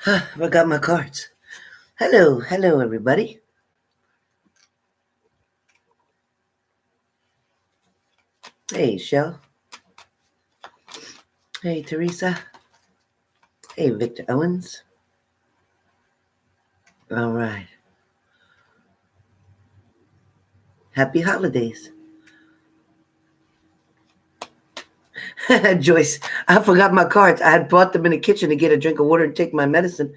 I got my cards. Hello, hello, everybody. Hey, Shell. Hey, Teresa. Hey, Victor Owens. All right. Happy holidays. Joyce, I forgot my cards. I had brought them in the kitchen to get a drink of water and take my medicine.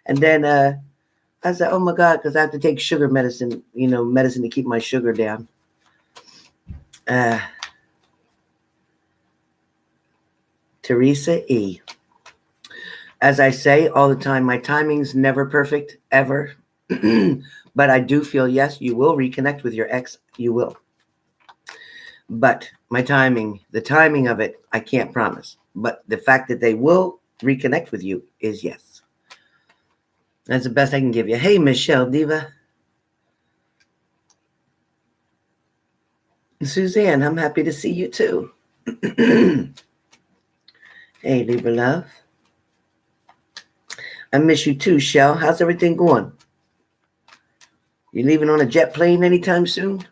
And then I said, oh, my God, because I have to take sugar medicine, medicine to keep my sugar down. Teresa E. As I say all the time, my timing's never perfect, ever. But I do feel, yes, you will reconnect with your ex. You will. But my timing, the timing of it, I can't promise. But the fact that they will reconnect with you is yes. That's the best I can give you. Hey, Michelle Diva. Suzanne, I'm happy to see you too. Hey, Libra Love. I miss you too, Shell. How's everything going? You leaving on a jet plane anytime soon?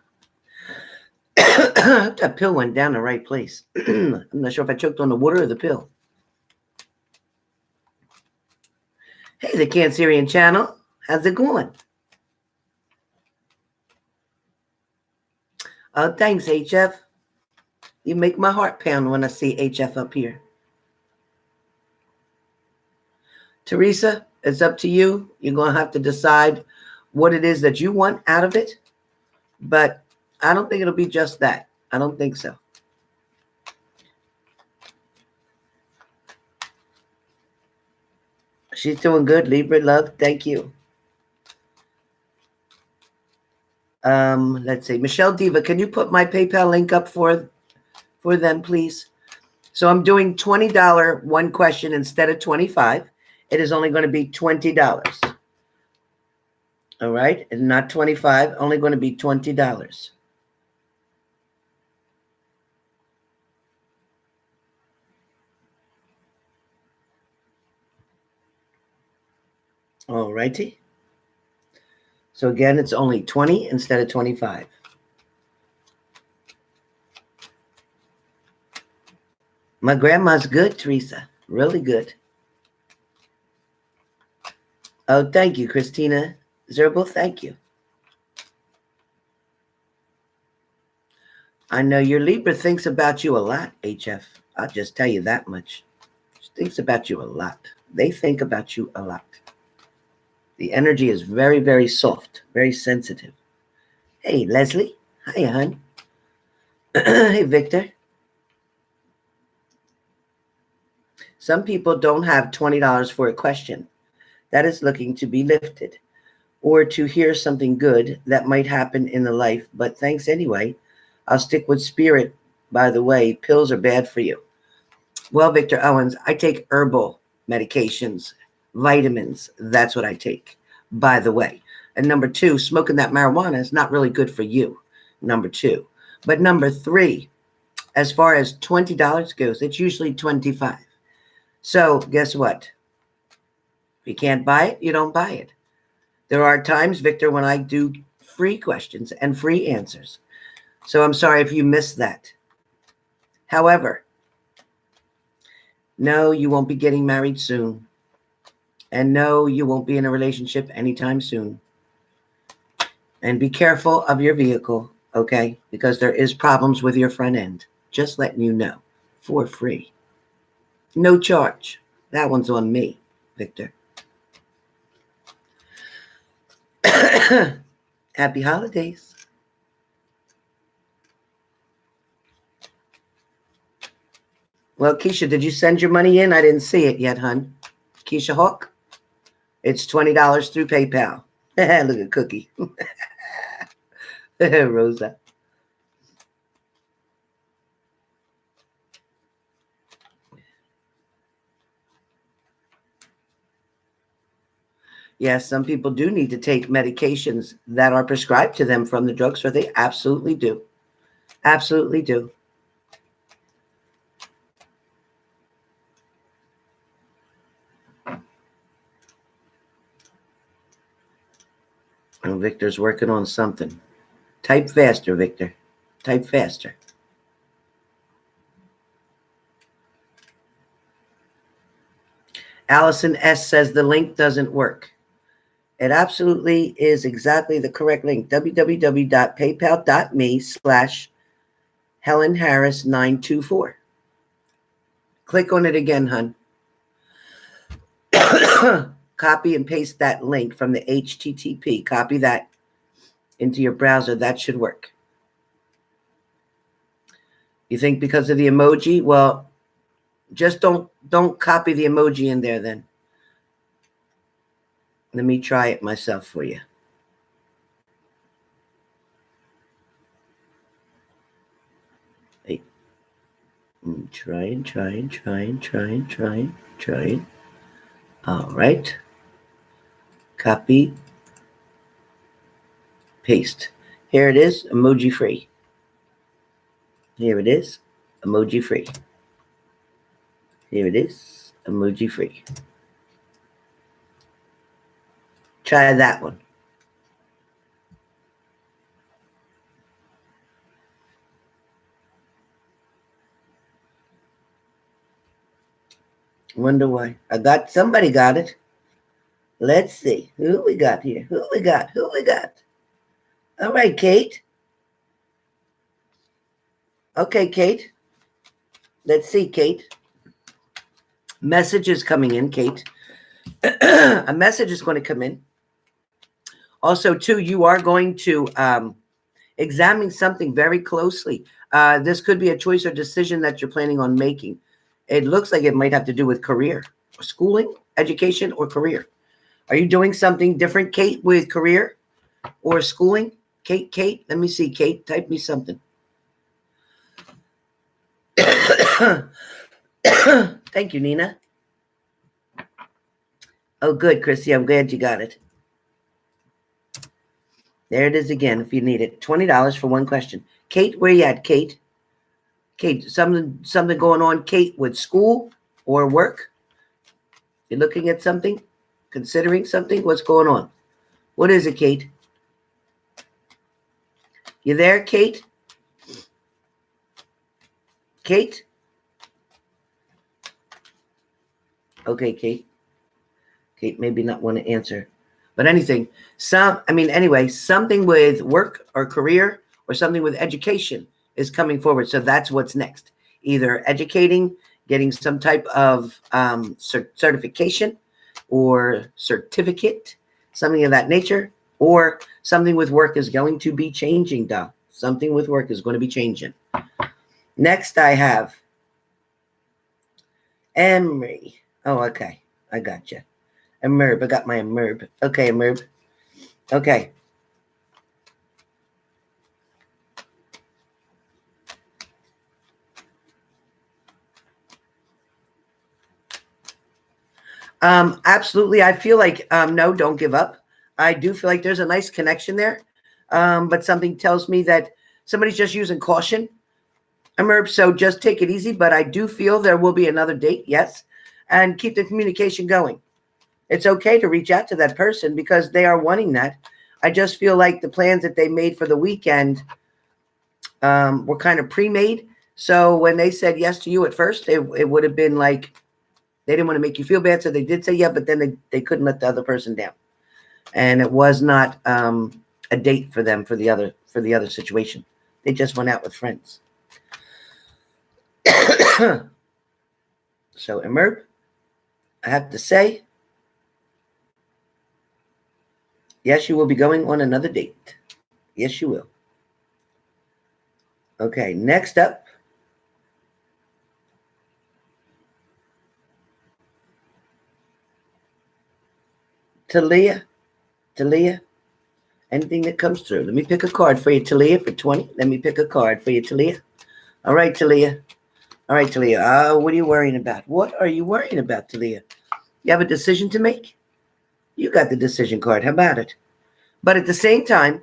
That pill went down the right place. I'm not sure if I choked on the water or the pill. Hey, the Cancerian channel. How's it going? Oh, thanks, HF. You make my heart pound when I see HF up here. Teresa, it's up to you. You're going to have to decide what it is that you want out of it. But I don't think it'll be just that. I don't think so. She's doing good, Libra Love. Thank you. Let's see. Michelle Diva, can you put my PayPal link up for them, please? So I'm doing $20 one question instead of $25. It is only going to be $20. All right? And not $25, only going to be $20. All righty. So again, it's only 20 instead of 25. My grandma's good, Teresa. Really good. Oh, thank you, Christina Zerbel. Thank you. I know your Libra thinks about you a lot, HF. I'll just tell you that much. She thinks about you a lot. They think about you a lot. The energy is very, very soft, very sensitive. Hey, Leslie. Hi, hon. Hey, Victor. Some people don't have $20 for a question that is looking to be lifted or to hear something good that might happen in the life, but thanks anyway. I'll stick with spirit. By the way, pills are bad for you. Well, Victor Owens, I take herbal medications, vitamins. That's what I take, by the way. And number two, smoking that marijuana is not really good for you, number two. But number three, as far as $20 goes, it's usually $25. So guess what? If you can't buy it, you don't buy it. There are times, Victor, when I do free questions and free answers. So I'm sorry if you missed that. However, no, you won't be getting married soon. And no, you won't be in a relationship anytime soon. And be careful of your vehicle, okay? Because there is problems with your front end. Just letting you know, for free. No charge. That one's on me, Victor. Happy holidays. Well, Keisha, did you send your money in? I didn't see it yet, hon. Keisha Hawk? It's $20 through PayPal. Look at Cookie. Rosa. Yes, some people do need to take medications that are prescribed to them from the drugstore. They absolutely do. Absolutely do. And Victor's working on something. Type faster, Victor. Type faster. Allison S. says the link doesn't work. It absolutely is exactly the correct link. www.paypal.me/HelenHarris924. Click on it again, hun. Copy and paste that link from the HTTP. Copy that into your browser. That should work. You think because of the emoji? Well, just don't copy the emoji in there then. Let me try it myself for you. Hey. Trying. All right. Copy. Paste. Here it is, emoji free. Here it is, emoji free. Here it is, emoji free. Try that one. Wonder why. Somebody got it. Let's see. Who we got here? Who we got? All right, Kate. Okay, Kate. Let's see, Kate. Message is coming in, Kate. A message is going to come in. Also, too, you are going to examine something very closely. This could be a choice or decision that you're planning on making. It looks like it might have to do with career, schooling, education, or career. Are you doing something different, Kate, with career or schooling? Kate, let me see. Kate, type me something. Thank you, Nina. Oh, good, Chrissy. I'm glad you got it. There it is again, if you need it. $20 for one question. Kate, where you at, Kate? Kate, something going on, Kate, with school or work? You're looking at something? Considering something? What's going on? What is it, Kate? You there, Kate? Kate? Okay, Kate. Kate maybe not want to answer. But anything, something with work or career or something with education is coming forward. So that's what's next. Either educating, getting some type of certification or certificate, something of that nature, or something with work is going to be changing, doll. Something with work is going to be changing. Next, I have Emery. Oh, okay. I got you. Emerb. I got my Emerb. Okay, Emerb. Okay. Absolutely. I feel like, no, don't give up. I do feel like there's a nice connection there. But something tells me that somebody's just using caution. Emerb, so just take it easy. But I do feel there will be another date. Yes. And keep the communication going. It's okay to reach out to that person because they are wanting that. I just feel like the plans that they made for the weekend were kind of pre-made. So when they said yes to you at first, it would have been like they didn't want to make you feel bad. So they did say yeah, but then they couldn't let the other person down. And it was not a date for them for the other situation. They just went out with friends. So, Emerb, I have to say, yes, you will be going on another date. Yes, you will. Okay, next up. Talia, anything that comes through. Let me pick a card for you, Talia, for 20. Let me pick a card for you, Talia. All right, Talia. All right, Talia. What are you worrying about? What are you worrying about, Talia? You have a decision to make? You got the decision card. How about it? But at the same time,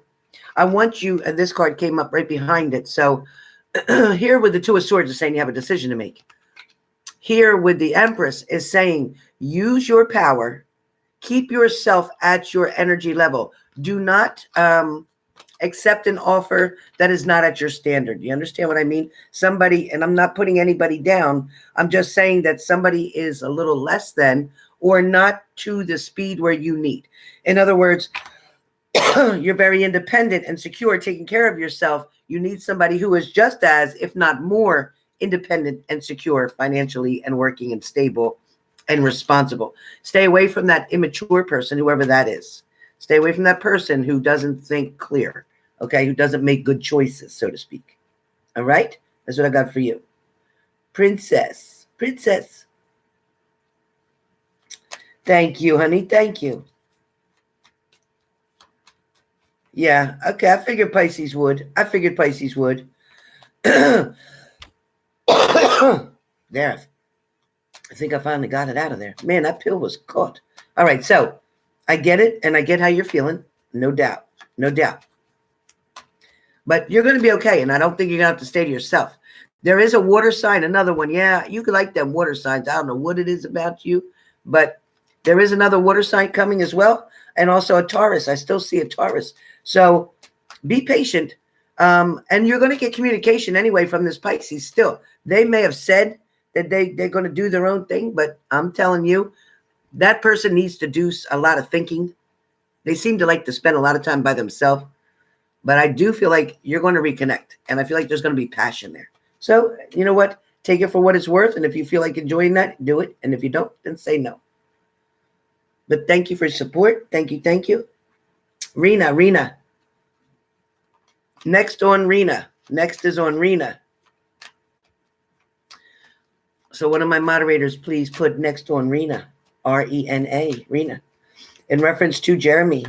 I want you, and this card came up right behind it. So here with the Two of Swords is saying you have a decision to make. Here with the Empress is saying use your power Keep yourself at your energy level. Do not accept an offer that is not at your standard. You understand what I mean? Somebody, and I'm not putting anybody down, I'm just saying that somebody is a little less than or not to the speed where you need. In other words, you're very independent and secure, taking care of yourself. You need somebody who is just as, if not more, independent and secure financially and working and stable and responsible. Stay away from that immature person, whoever that is. Stay away from that person who doesn't think clear, okay, who doesn't make good choices, so to speak. All right? That's what I got for you. Princess. Princess. Thank you, honey. Thank you. Yeah, okay, I figured Pisces would. I figured Pisces would. There. I think I finally got it out of there. Man, that pill was caught. All right, so I get it, and I get how you're feeling. No doubt. No doubt. But you're going to be okay, and I don't think you're going to have to stay to yourself. There is a water sign, another one. Yeah, you could like them water signs. I don't know what it is about you, but there is another water sign coming as well, and also a Taurus. I still see a Taurus. So be patient, and you're going to get communication anyway from this Pisces still. They may have said that they're going to do their own thing, but I'm telling you, that person needs to do a lot of thinking. They seem to like to spend a lot of time by themselves, but I do feel like you're going to reconnect, and I feel like there's going to be passion there. So, you know what? Take it for what it's worth, and if you feel like enjoying that, do it, and if you don't, then say no. But thank you for your support. Thank you, thank you. Rena. Next on Rena. Next is on Rena. So one of my moderators, please put next on Rena. R-E-N-A, Rena. In reference to Jeremy.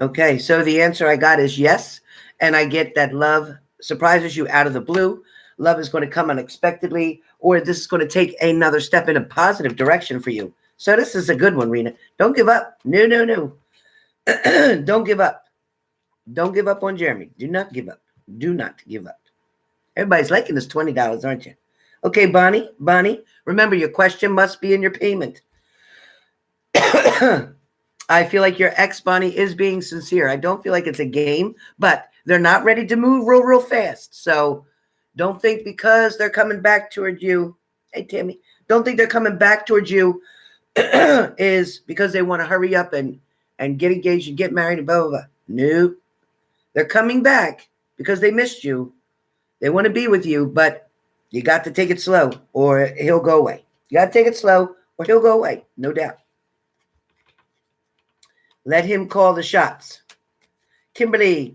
Okay, so the answer I got is yes. And I get that love surprises you out of the blue. Love is going to come unexpectedly, or this is going to take another step in a positive direction for you. So this is a good one, Rena. Don't give up. No. Don't give up. Don't give up on Jeremy. Do not give up. Do not give up. Everybody's liking this $20, aren't you? Okay, Bonnie, remember your question must be in your payment. I feel like your ex, Bonnie, is being sincere. I don't feel like it's a game, but they're not ready to move real fast. So don't think because they're coming back towards you. Hey, Tammy, don't think they're coming back towards you is because they want to hurry up and get engaged and get married and blah, blah, blah. No, they're coming back because they missed you. They want to be with you, but you got to take it slow or he'll go away. You got to take it slow or he'll go away. No doubt. Let him call the shots. Kimberly.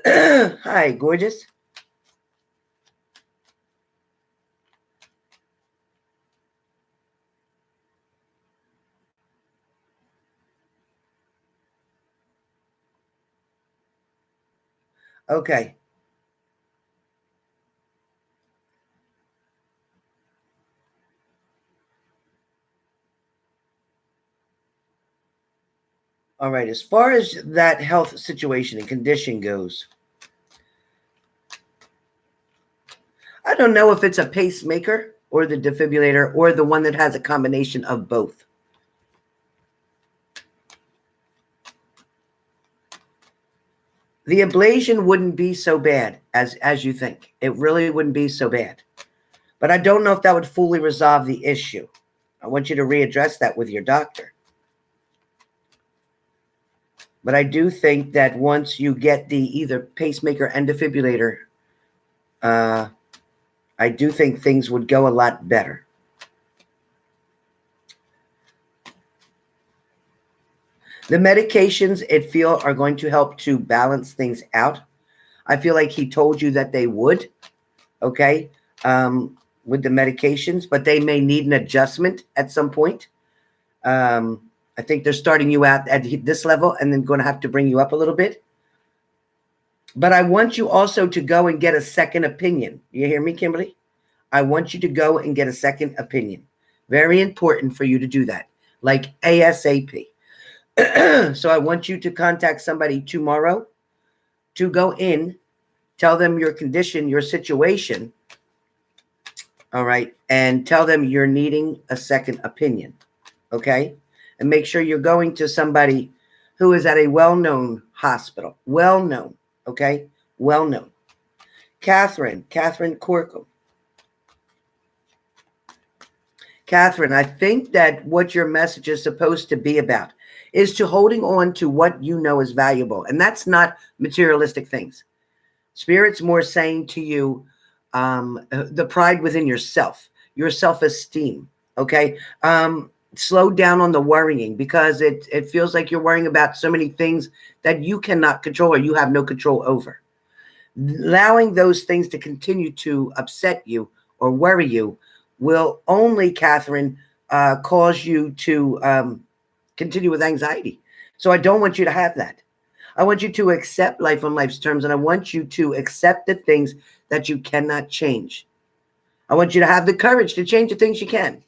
Hi, gorgeous. Okay. All right, as far as that health situation and condition goes, I don't know if it's a pacemaker or the defibrillator or the one that has a combination of both. The ablation wouldn't be so bad as you think. It really wouldn't be so bad. But I don't know if that would fully resolve the issue. I want you to readdress that with your doctor. But I do think that once you get the either pacemaker and defibrillator, I do think things would go a lot better. The medications, it feel, are going to help to balance things out. I feel like he told you that they would, okay, with the medications, but they may need an adjustment at some point. I think they're starting you out at this level and then going to have to bring you up a little bit. But I want you also to go and get a second opinion. You hear me, Kimberly? I want you to go and get a second opinion. Very important for you to do that, like ASAP. So I want you to contact somebody tomorrow to go in, tell them your condition, your situation. All right. And tell them you're needing a second opinion. Okay. And make sure you're going to somebody who is at a well-known hospital. Well-known. Okay. Well-known. Catherine Corkum. Catherine, I think that what your message is supposed to be about is to holding on to what you know is valuable. And that's not materialistic things. Spirit's more saying to you, the pride within yourself, your self-esteem. Okay. Slow down on the worrying, because it feels like you're worrying about so many things that you cannot control or you have no control over. Allowing those things to continue to upset you or worry you will only, Catherine, cause you to continue with anxiety. So I don't want you to have that. I want you to accept life on life's terms, and I want you to accept the things that you cannot change. I want you to have the courage to change the things you can.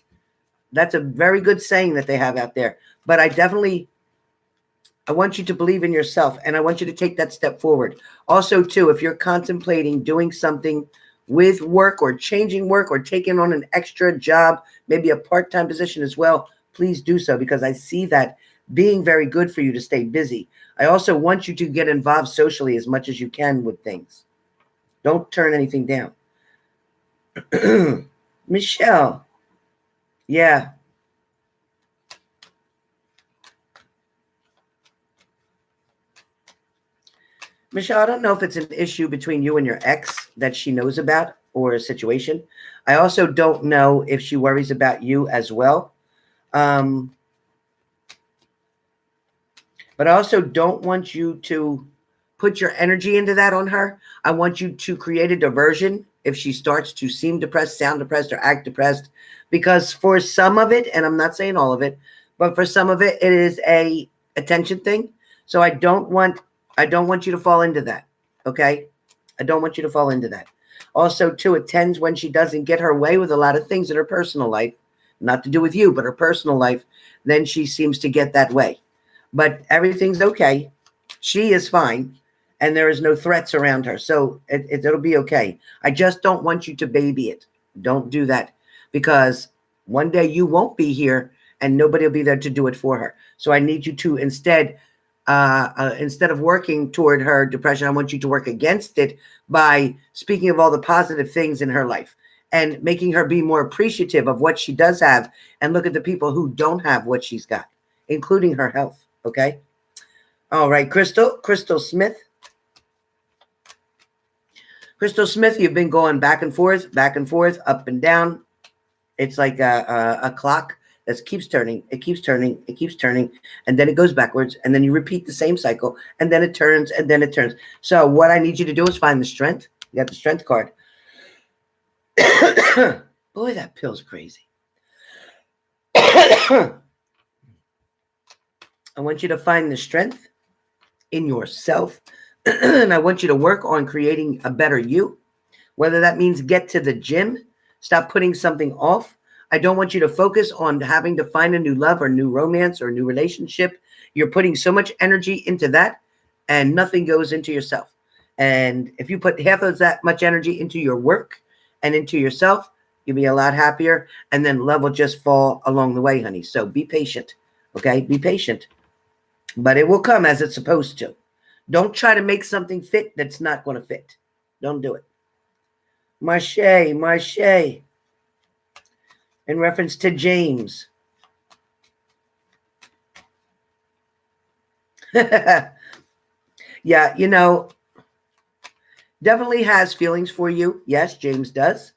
That's a very good saying that they have out there. But I want you to believe in yourself, and I want you to take that step forward. Also, too, if you're contemplating doing something with work or changing work or taking on an extra job, maybe a part-time position as well, please do so, because I see that being very good for you to stay busy. I also want you to get involved socially as much as you can with things. Don't turn anything down. Michelle. Yeah. Michelle, I don't know if it's an issue between you and your ex that she knows about or a situation. I also don't know if she worries about you as well. But I also don't want you to put your energy into that on her. I want you to create a diversion if she starts to seem depressed, sound depressed, or act depressed. Because for some of it, and I'm not saying all of it, but for some of it, it is a attention thing. So I don't want you to fall into that. Okay? I don't want you to fall into that. Also, too, it tends when she doesn't get her way with a lot of things in her personal life, not to do with you, but her personal life, then she seems to get that way. But everything's okay. She is fine, and there is no threats around her. So it'll be okay. I just don't want you to baby it. Don't do that, because one day you won't be here and nobody will be there to do it for her. So I need you to instead of working toward her depression, I want you to work against it by speaking of all the positive things in her life and making her be more appreciative of what she does have, and look at the people who don't have what she's got, including her health. Okay. All right. Crystal Smith. Crystal Smith, you've been going back and forth, up and down. It's like a clock that keeps turning. It keeps turning. It keeps turning. And then it goes backwards. And then you repeat the same cycle. And then it turns. And then it turns. So what I need you to do is find the strength. You got the strength card. Boy, that pill's crazy. I want you to find the strength in yourself. And I want you to work on creating a better you, whether that means get to the gym, stop putting something off. I don't want you to focus on having to find a new love or new romance or new relationship. You're putting so much energy into that and nothing goes into yourself. And if you put half of that much energy into your work and into yourself, you'll be a lot happier, and then love will just fall along the way, honey. So be patient, okay? Be patient, but it will come as it's supposed to. Don't try to make something fit that's not going to fit. Don't do it. Marche, in reference to James. Yeah, you know, definitely has feelings for you. Yes, James does.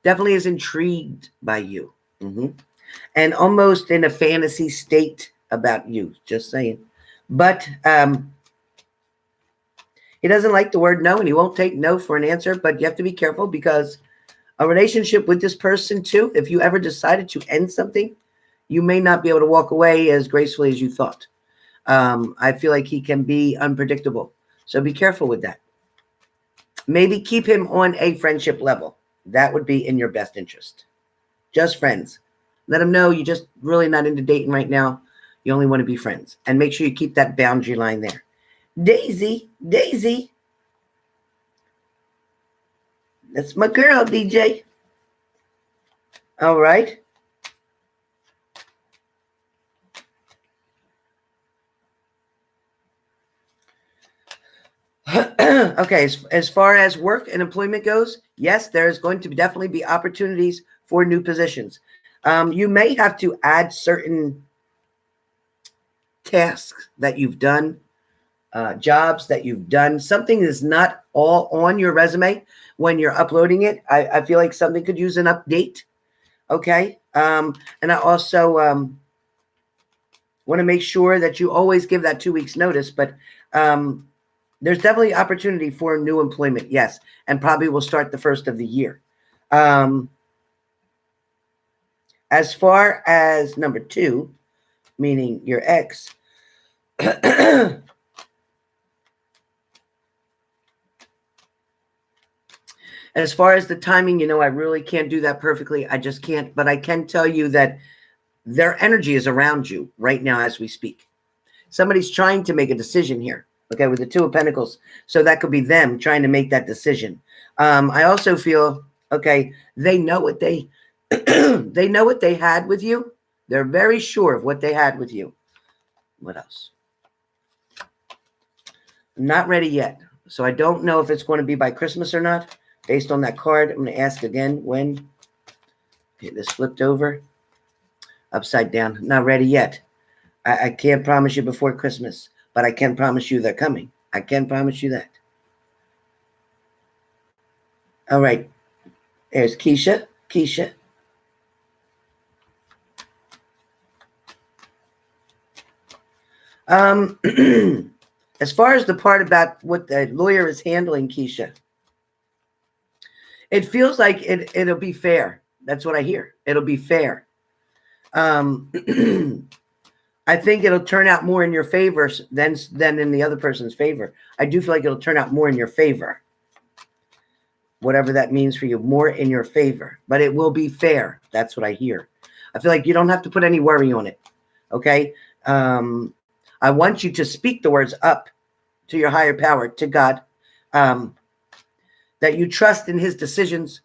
Definitely is intrigued by you. And almost in a fantasy state about you, just saying. But he doesn't like the word no, and he won't take no for an answer. But you have to be careful, because a relationship with this person too, if you ever decided to end something, you may not be able to walk away as gracefully as you thought. I feel like he can be unpredictable. So be careful with that. Maybe keep him on a friendship level. That would be in your best interest. Just friends. Let him know you're just really not into dating right now. You only want to be friends. And make sure you keep that boundary line there. Daisy. That's my girl, DJ. All right. Okay, as far as work and employment goes, yes, there's going to definitely be opportunities for new positions. You may have to add certain tasks that you've done, jobs that you've done. Something is not all on your resume when you're uploading it. I feel like something could use an update. Okay. And I also want to make sure that you always give that 2 weeks notice, but there's definitely opportunity for new employment, yes, and probably will start the first of the year. As far as number 2, meaning your ex, as far as the timing, I really can't do that perfectly. I just can't, but I can tell you that their energy is around you right now as we speak. Somebody's trying to make a decision here. Okay, with the 2 of Pentacles. So that could be them trying to make that decision. I also feel, okay, they know what they they know what they had with you. They're very sure of what they had with you. What else? I'm not ready yet. So I don't know if it's going to be by Christmas or not. Based on that card, I'm going to ask again when. Okay, this flipped over. Upside down. Not ready yet. I can't promise you before Christmas. But I can promise you they're coming. I can promise you that. All right. There's Keisha. Keisha. As far as the part about what the lawyer is handling, Keisha, it feels like it'll be fair. That's what I hear. It'll be fair. I think it'll turn out more in your favor than in the other person's favor. I do feel like it'll turn out more in your favor. Whatever that means for you, more in your favor. But it will be fair. That's what I hear. I feel like you don't have to put any worry on it. Okay? I want you to speak the words up to your higher power, to God, that you trust in his decisions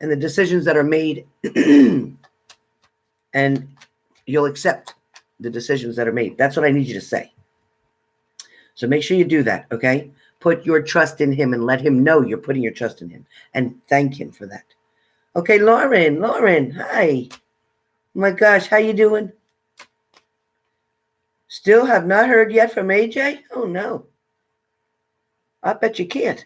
and the decisions that are made, and you'll accept the decisions that are made. That's what I need you to say. So make sure you do that, okay? Put your trust in him and let him know you're putting your trust in him, and thank him for that. Okay, Lauren, hi. Oh my gosh, how you doing? Still have not heard yet from AJ? Oh no. I bet you can't.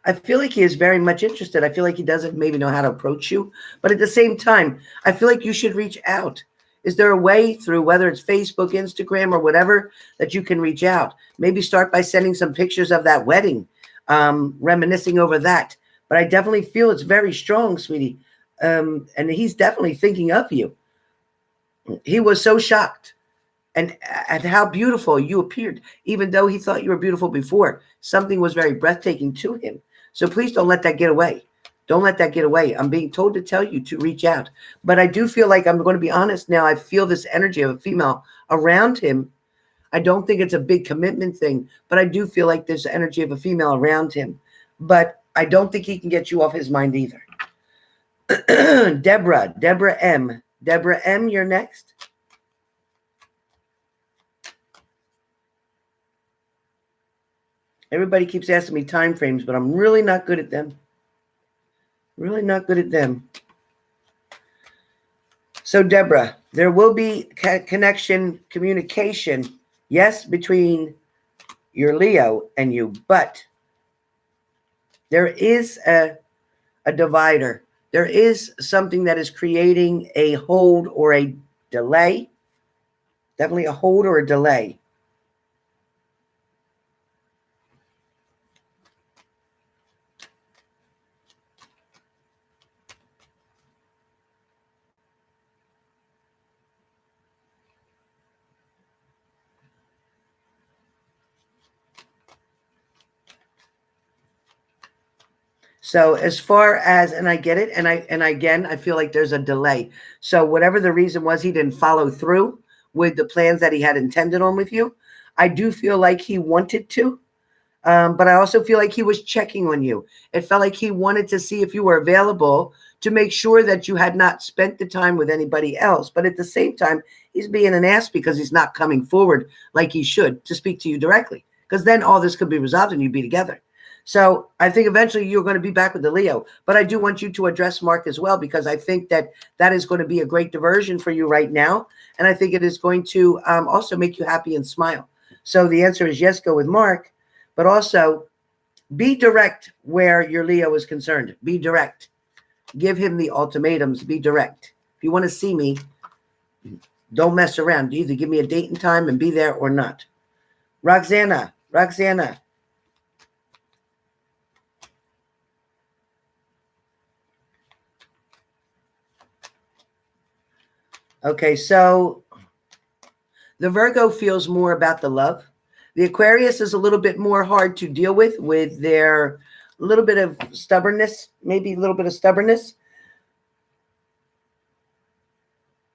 I feel like he is very much interested. I feel like he doesn't maybe know how to approach you. But at the same time, I feel like you should reach out. Is there a way through, whether it's Facebook, Instagram, or whatever, that you can reach out? Maybe start by sending some pictures of that wedding, reminiscing over that. But I definitely feel it's very strong, sweetie. And he's definitely thinking of you. He was so shocked and at how beautiful you appeared, even though he thought you were beautiful before. Something was very breathtaking to him. So please don't let that get away. Don't let that get away. I'm being told to tell you to reach out. But I do feel like, I'm going to be honest now, I feel this energy of a female around him. I don't think it's a big commitment thing, but I do feel like there's energy of a female around him. But I don't think he can get you off his mind either. Deborah M. Deborah M, you're next. Everybody keeps asking me time frames, but I'm really not good at them. Really not good at them. So, Deborah, there will be connection, communication, yes, between your Leo and you, but there is a divider. There is something that is creating a hold or a delay. Definitely a hold or a delay. So as far as, and I get it, and again, I feel like there's a delay. So whatever the reason was, he didn't follow through with the plans that he had intended on with you. I do feel like he wanted to, but I also feel like he was checking on you. It felt like he wanted to see if you were available to make sure that you had not spent the time with anybody else. But at the same time, he's being an ass because he's not coming forward like he should to speak to you directly, because then all this could be resolved and you'd be together. So I think eventually you're going to be back with the Leo, but I do want you to address Mark as well, because I think that that is going to be a great diversion for you right now. And I think it is going to also make you happy and smile. So the answer is yes, go with Mark, but also be direct where your Leo is concerned. Be direct. Give him the ultimatums. Be direct. If you want to see me, don't mess around. Either give me a date and time and be there or not. Roxana. Okay, so the Virgo feels more about the love. The Aquarius is a little bit more hard to deal with their little bit of stubbornness, maybe a little bit of stubbornness.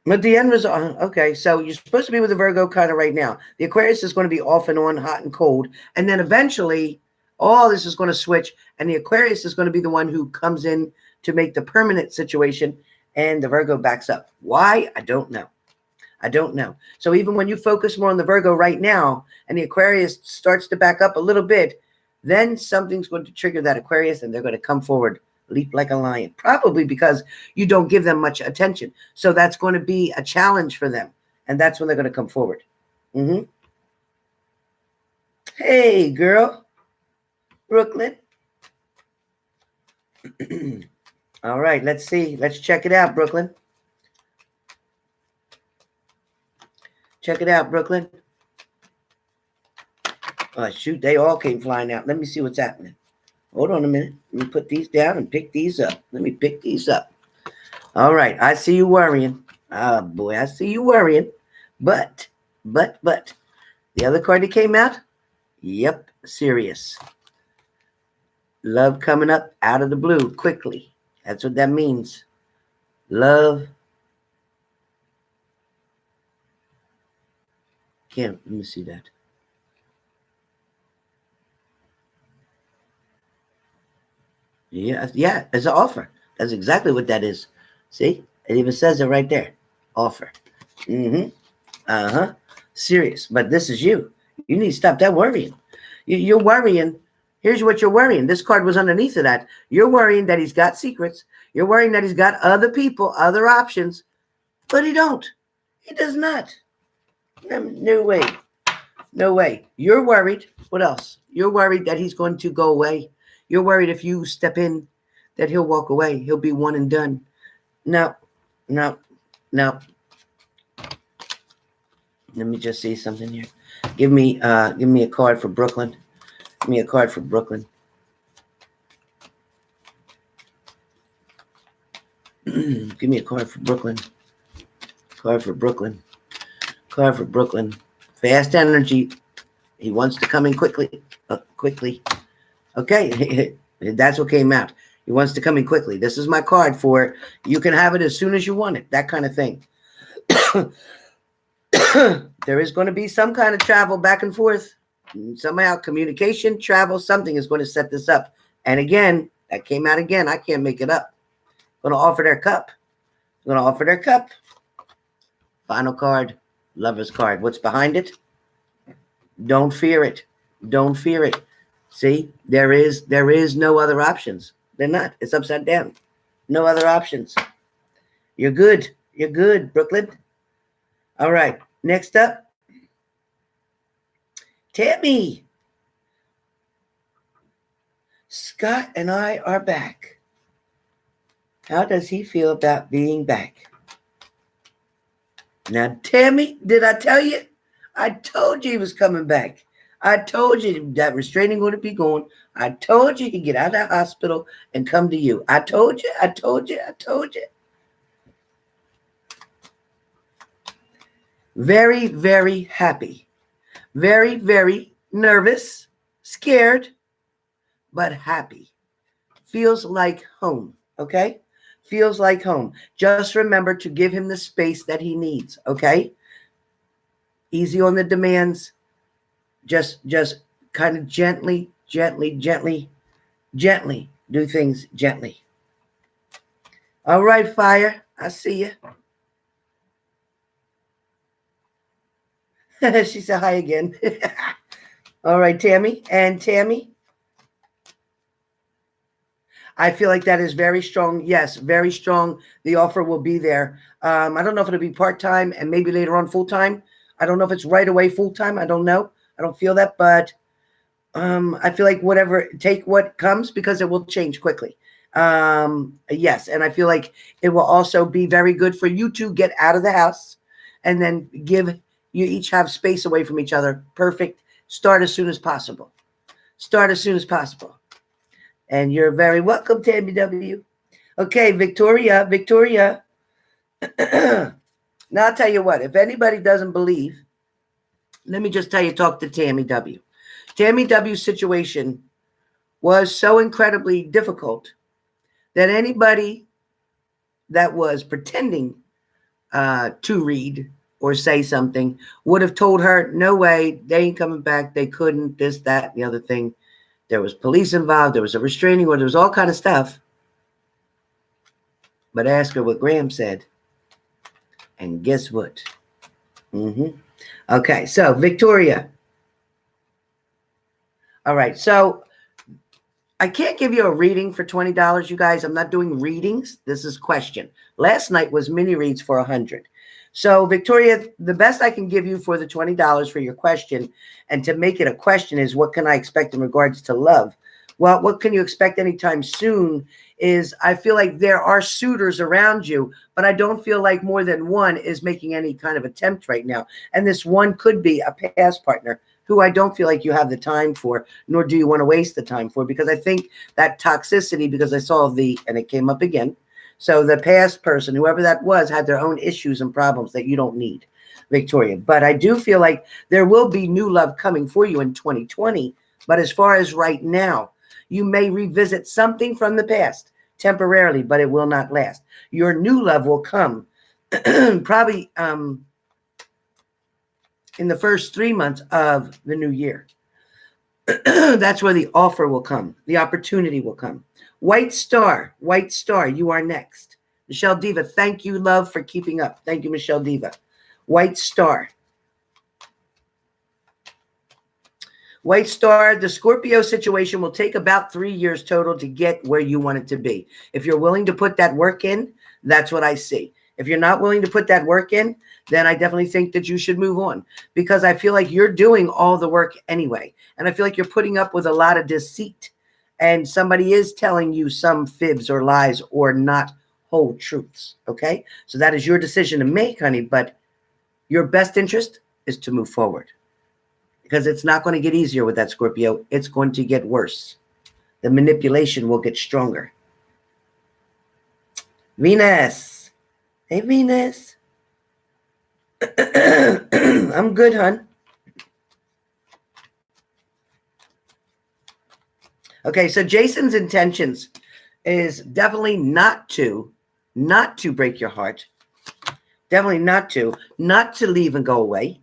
But the end result, okay, so you're supposed to be with the Virgo kind of right now. The Aquarius is going to be off and on, hot and cold. And then eventually all this is going to switch, and the Aquarius is going to be the one who comes in to make the permanent situation, and the Virgo backs up. Why? I don't know. I don't know. So even when you focus more on the Virgo right now and the Aquarius starts to back up a little bit, then something's going to trigger that Aquarius and they're going to come forward, leap like a lion, probably because you don't give them much attention. So that's going to be a challenge for them. And that's when they're going to come forward. Hey, girl. Brooklyn. All right, let's see. Let's check it out, Brooklyn. Check it out, Brooklyn. Oh, shoot, they all came flying out. Let me see what's happening. Hold on a minute. Let me put these down and pick these up. Let me pick these up. All right, I see you worrying. Oh, boy, I see you worrying. But, the other card that came out? Yep, serious. Love coming up out of the blue quickly. That's what that means. Love. Can't, let me see that. Yeah, it's an offer. That's exactly what that is. See? It even says it right there. Offer. Serious. But this is you. You need to stop that worrying. You're worrying. Here's what you're worrying. This card was underneath of that. You're worrying that he's got secrets. You're worrying that he's got other people, other options. But he don't. He does not. No way. No way. You're worried. What else? You're worried that he's going to go away. You're worried if you step in that he'll walk away. He'll be one and done. No. Let me just see something here. Give me a card for Brooklyn. Give me a card for Brooklyn. Give me a card for Brooklyn. Card for Brooklyn. Card for Brooklyn. Fast energy. He wants to come in quickly. Quickly. Okay. That's what came out. He wants to come in quickly. This is my card for you can have it as soon as you want it. That kind of thing. There is going to be some kind of travel back and forth. Somehow communication, travel, something is going to set this up. And again, that came out again. I can't make it up. Going to offer their cup. Going to offer their cup. Final card. Lover's card. What's behind it? Don't fear it. Don't fear it. See, there is no other options. They're not. It's upside down. No other options. You're good. You're good, Brooklyn. All right. Next up. Tammy. Scott and I are back. How does he feel about being back? Now, Tammy, did I tell you? I told you he was coming back. I told you that restraining going to be gone. I told you he'd get out of the hospital and come to you. I told you. Very, very happy. Very, very nervous, scared, but happy. Feels like home, okay? Feels like home. Just remember to give him the space that he needs, okay? Easy on the demands. Just kind of gently do things gently. All right, fire. I see you. She said hi again. All right, Tammy. And Tammy, I feel like that is very strong. Yes, very strong. The offer will be there. I don't know if it'll be part-time and maybe later on full-time. I don't know if it's right away full-time. I don't know. I don't feel that, but I feel like whatever, take what comes because it will change quickly. Yes, and I feel like it will also be very good for you to get out of the house and then you each have space away from each other. Perfect. Start as soon as possible. Start as soon as possible. And you're very welcome, Tammy W. Okay, Victoria. Now I'll tell you what, if anybody doesn't believe, let me just tell you, talk to Tammy W. Tammy W's situation was so incredibly difficult that anybody that was pretending to read or say something would have told her, no way, they ain't coming back. They couldn't, this, that, the other thing. There was police involved. There was a restraining order. There was all kind of stuff. But ask her what Graham said. And guess what? Okay, so Victoria. All right, so I can't give you a reading for $20, you guys. I'm not doing readings. This is question. Last night was mini reads for $100. So, Victoria, the best I can give you for the $20 for your question and to make it a question is, what can I expect in regards to love? Well, what can you expect anytime soon is I feel like there are suitors around you, but I don't feel like more than one is making any kind of attempt right now. And this one could be a past partner who I don't feel like you have the time for, nor do you want to waste the time for, because I think that toxicity, because I saw and it came up again. So the past person, whoever that was, had their own issues and problems that you don't need, Victoria. But I do feel like there will be new love coming for you in 2020. But as far as right now, you may revisit something from the past temporarily, but it will not last. Your new love will come probably in the first 3 months of the new year. That's where the offer will come. The opportunity will come. White Star, you are next. Michelle Diva, thank you, love, for keeping up. Thank you, Michelle Diva. White Star. White Star, the Scorpio situation will take about 3 years total to get where you want it to be. If you're willing to put that work in, that's what I see. If you're not willing to put that work in, then I definitely think that you should move on, because I feel like you're doing all the work anyway. And I feel like you're putting up with a lot of deceit, and somebody is telling you some fibs or lies or not whole truths. Okay. So that is your decision to make, honey, but your best interest is to move forward, because it's not going to get easier with that Scorpio. It's going to get worse. The manipulation will get stronger. Venus. Hey, Venus. I'm good, hon. Okay, so Jason's intentions is definitely not to break your heart. Definitely not to leave and go away.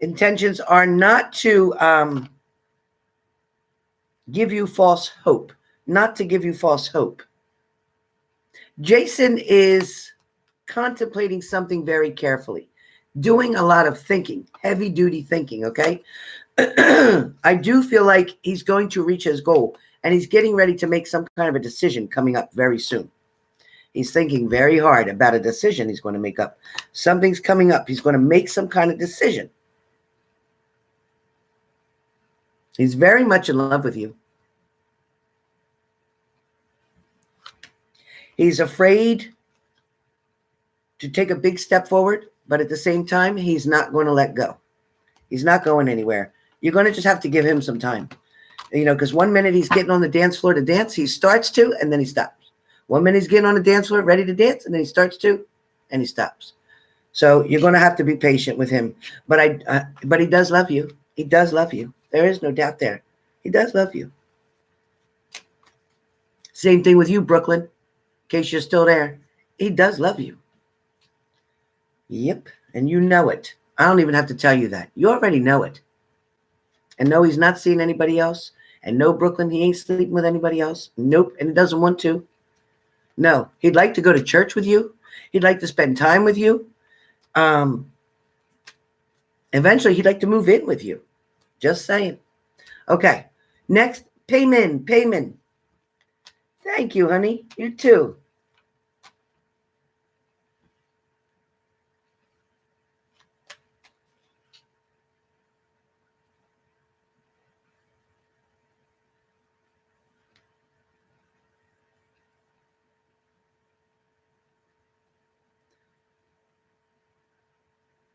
Intentions are not to give you false hope. Not to give you false hope. Jason is contemplating something very carefully, doing a lot of thinking, heavy duty thinking, okay? I do feel like he's going to reach his goal, and he's getting ready to make some kind of a decision coming up very soon. He's thinking very hard about a decision he's going to make up. Something's coming up. He's going to make some kind of decision. He's very much in love with you. He's afraid to take a big step forward, but at the same time, he's not going to let go. He's not going anywhere. You're going to just have to give him some time. You know, because 1 minute he's getting on the dance floor to dance, he starts to, and then he stops. 1 minute he's getting on the dance floor, ready to dance, and then he starts to, and he stops. So you're going to have to be patient with him. But but he does love you. He does love you. There is no doubt there. He does love you. Same thing with you, Brooklyn, in case you're still there. He does love you. Yep, and you know it. I don't even have to tell you that. You already know it. And no, he's not seeing anybody else. And no, Brooklyn, he ain't sleeping with anybody else. Nope. And he doesn't want to. No, he'd like to go to church with you. He'd like to spend time with you. Eventually, he'd like to move in with you. Just saying. Okay. Next, payment. Thank you, honey. You too.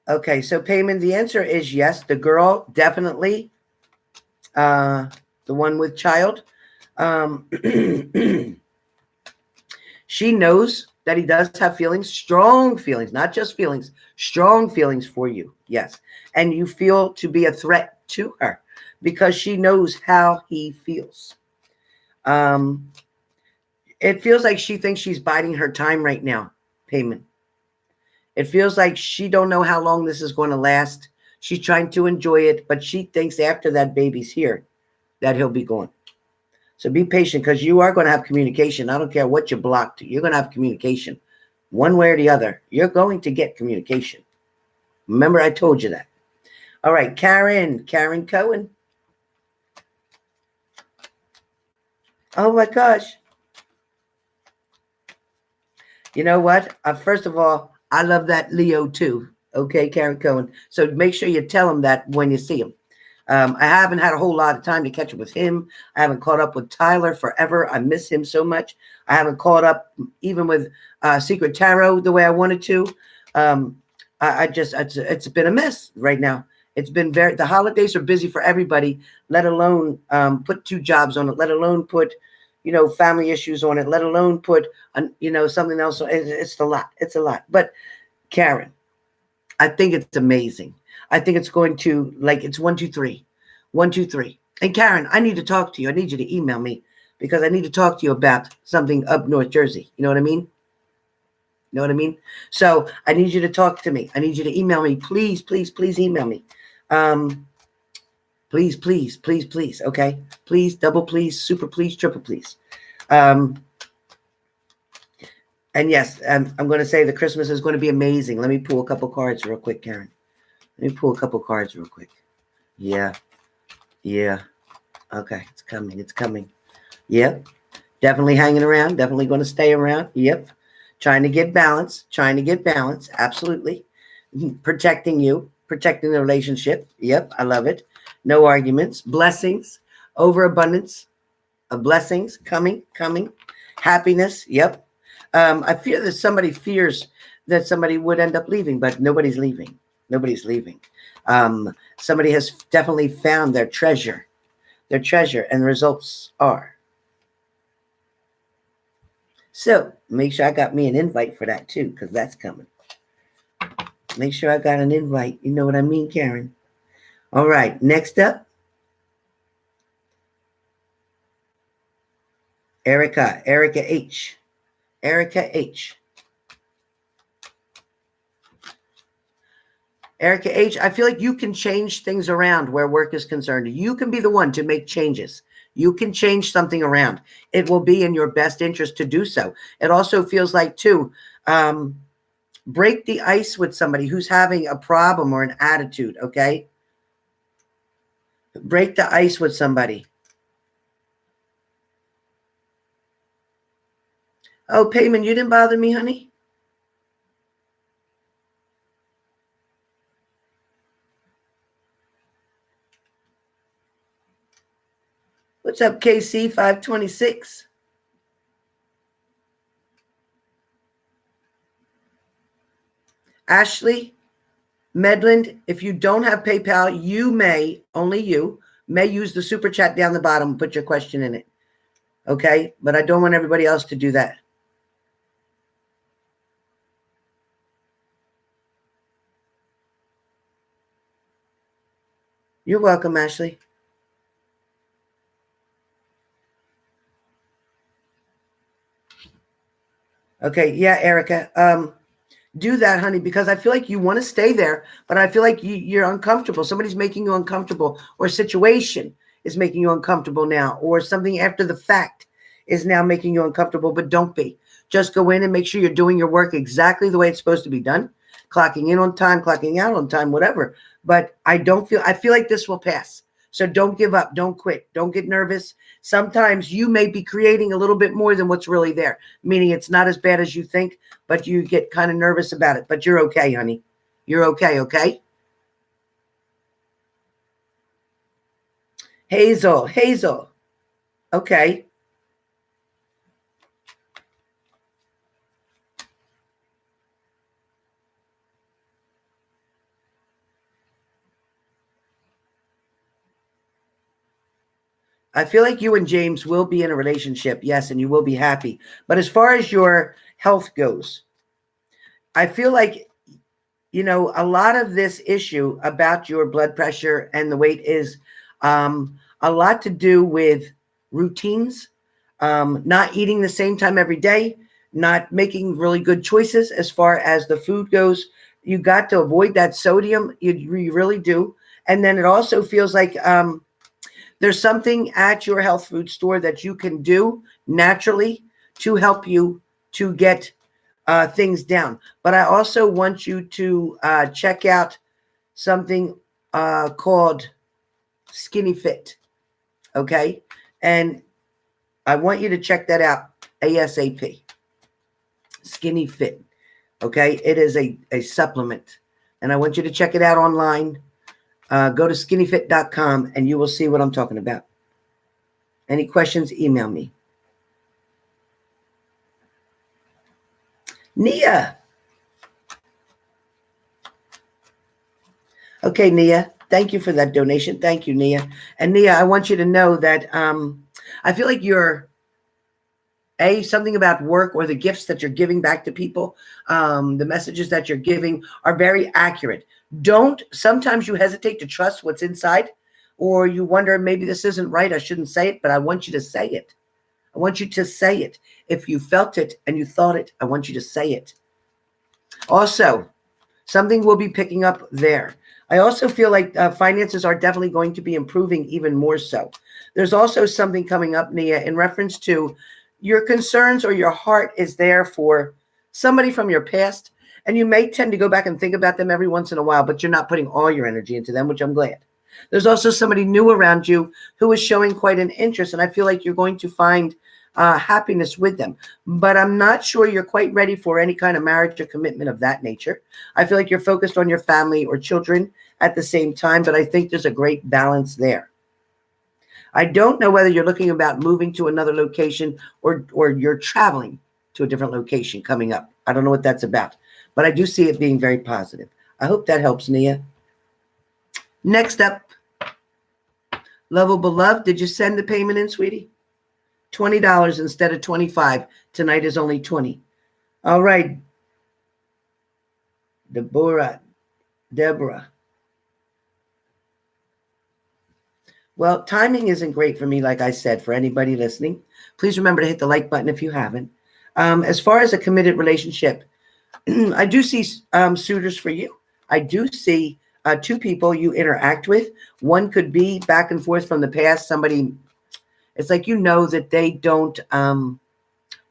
Okay, so payment, the answer is yes. The girl, definitely. The one with child. She knows that he does have feelings, strong feelings, not just feelings, strong feelings for you. Yes. And you feel to be a threat to her because she knows how he feels. It feels like she thinks she's biding her time right now, payment. It feels like she don't know how long this is going to last. She's trying to enjoy it, but she thinks after that baby's here that he'll be gone. So be patient because you are going to have communication. I don't care what you blocked. You're going to have communication. One way or the other, you're going to get communication. Remember, I told you that. All right, Karen Cohen. Oh, my gosh. You know what? First of all, I love that Leo too. Okay, Karen Cohen. So make sure you tell him that when you see him. I haven't had a whole lot of time to catch up with him. I haven't caught up with Tyler forever. I miss him so much. I haven't caught up even with Secret Tarot the way I wanted to. It's been a mess right now. It's been the holidays are busy for everybody, let alone put 2 jobs on it, let alone put, family issues on it, let alone put, something else. It's a lot. It's a lot. But Karen, I think it's amazing. I think it's going to, it's 1, 2, 3. 1, 2, 3. And Karen, I need to talk to you. I need you to email me because I need to talk to you about something up North Jersey. You know what I mean? You know what I mean? So I need you to talk to me. I need you to email me. Please, please, please email me. Please, please, please, please. Okay. Please, double please, super please, triple please. And yes, I'm going to say the Christmas is going to be amazing. Let me pull a couple cards real quick, Karen. Let me pull a couple cards real quick. Yeah. Okay, it's coming. It's coming. Yep. Definitely hanging around. Definitely going to stay around. Yep. Trying to get balance. Absolutely. Protecting you. Protecting the relationship. Yep. I love it. No arguments. Blessings. Overabundance of blessings. Coming. Happiness. Yep. I fear that somebody fears that somebody would end up leaving, but nobody's leaving. Nobody's leaving. Somebody has definitely found their treasure, and the results are. So make sure I got me an invite for that too, because that's coming. Make sure I got an invite. You know what I mean, Karen? All right. Next up, Erica H. Erica H. Erica H., I feel like you can change things around where work is concerned. You can be the one to make changes. You can change something around. It will be in your best interest to do so. It also feels like, too, break the ice with somebody who's having a problem or an attitude, okay? Break the ice with somebody. Oh, Payman, you didn't bother me, honey? What's up, KC 526? Ashley Medland, if you don't have PayPal, you may, only you, may use the super chat down the bottom and put your question in it. Okay? But I don't want everybody else to do that. You're welcome, Ashley. Okay, yeah, Erica. Do that, honey, because I feel like you want to stay there, but I feel like you're uncomfortable. Somebody's making you uncomfortable, or a situation is making you uncomfortable now, or something after the fact is now making you uncomfortable, but don't be. Just go in and make sure you're doing your work exactly the way it's supposed to be done, clocking in on time, clocking out on time, whatever. But I feel like this will pass. So don't give up. Don't quit. Don't get nervous. Sometimes you may be creating a little bit more than what's really there, meaning it's not as bad as you think, but you get kind of nervous about it. But you're okay, honey. You're okay, okay? Hazel. Okay. I feel like you and James will be in a relationship, yes, and you will be happy. But as far as your health goes, I feel like, you know, a lot of this issue about your blood pressure and the weight is a lot to do with routines, not eating the same time every day, not making really good choices as far as the food goes. You got to avoid that sodium. You really do. And then it also feels like there's something at your health food store that you can do naturally to help you to get things down. But I also want you to check out something called Skinny Fit. Okay. And I want you to check that out ASAP. Skinny Fit. Okay. It is a supplement. And I want you to check it out online. Go to skinnyfit.com and you will see what I'm talking about. Any questions, email me. Nia. Okay, Nia. Thank you for that donation. Thank you, Nia. And Nia, I want you to know that I feel like you're something about work or the gifts that you're giving back to people, the messages that you're giving are very accurate. Sometimes you hesitate to trust what's inside, or you wonder, maybe this isn't right, I shouldn't say it, but I want you to say it. I want you to say it. If you felt it and you thought it, I want you to say it. Also, something will be picking up there. I also feel like finances are definitely going to be improving even more so. There's also something coming up, Nia, in reference to your concerns, or your heart is there for somebody from your past. And you may tend to go back and think about them every once in a while, but you're not putting all your energy into them, which I'm glad. There's also somebody new around you who is showing quite an interest, and I feel like you're going to find happiness with them. But I'm not sure you're quite ready for any kind of marriage or commitment of that nature. I feel like you're focused on your family or children at the same time, but I think there's a great balance there. I don't know whether you're looking about moving to another location or you're traveling to a different location coming up. I don't know what that's about, but I do see it being very positive. I hope that helps, Nia. Next up, Lovable Love. Did you send the payment in, sweetie? $20 instead of $25. Tonight is only $20. All right. Deborah. Well, timing isn't great for me, like I said, for anybody listening. Please remember to hit the like button if you haven't. As far as a committed relationship, I do see suitors for you. I do see two people you interact with. One could be back and forth from the past. Somebody, it's like you know that they don't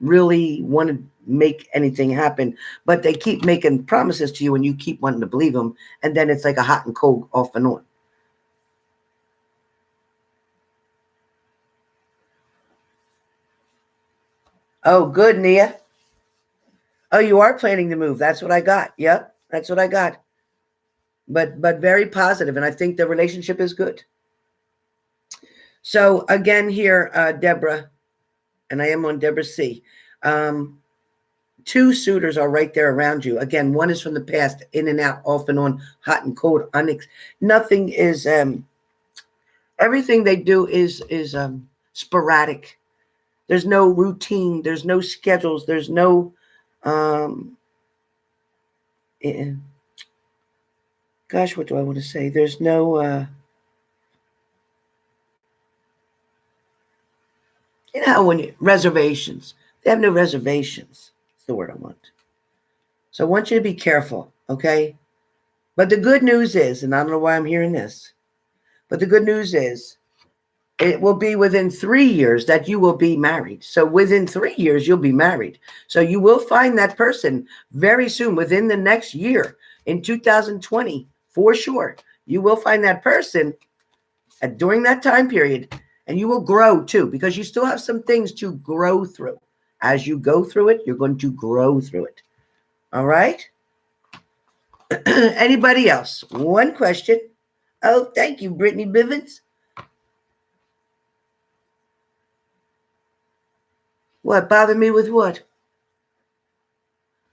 really want to make anything happen, but they keep making promises to you and you keep wanting to believe them. And then it's like a hot and cold off and on. Oh, good, Nia. Oh, you are planning to move. That's what I got. Yep, that's what I got. But very positive, and I think the relationship is good. So again here, Deborah, and I am on Deborah C. Two suitors are right there around you. Again, one is from the past, in and out, off and on, hot and cold. Nothing is. Everything they do is sporadic. There's no routine. There's no schedules. There's no. Gosh, what do I want to say? There's no. You know how when reservations, they have no reservations. That's the word I want. So I want you to be careful, okay? But the good news is, and I don't know why I'm hearing this, but the good news is it will be within 3 years that you will be married. So within 3 years, you'll be married. So you will find that person very soon, within the next year, in 2020, for sure. You will find that person during that time period, and you will grow too, because you still have some things to grow through. As you go through it, you're going to grow through it. All right? Anybody else? One question. Oh, thank you, Brittany Bivens. What, bother me with what?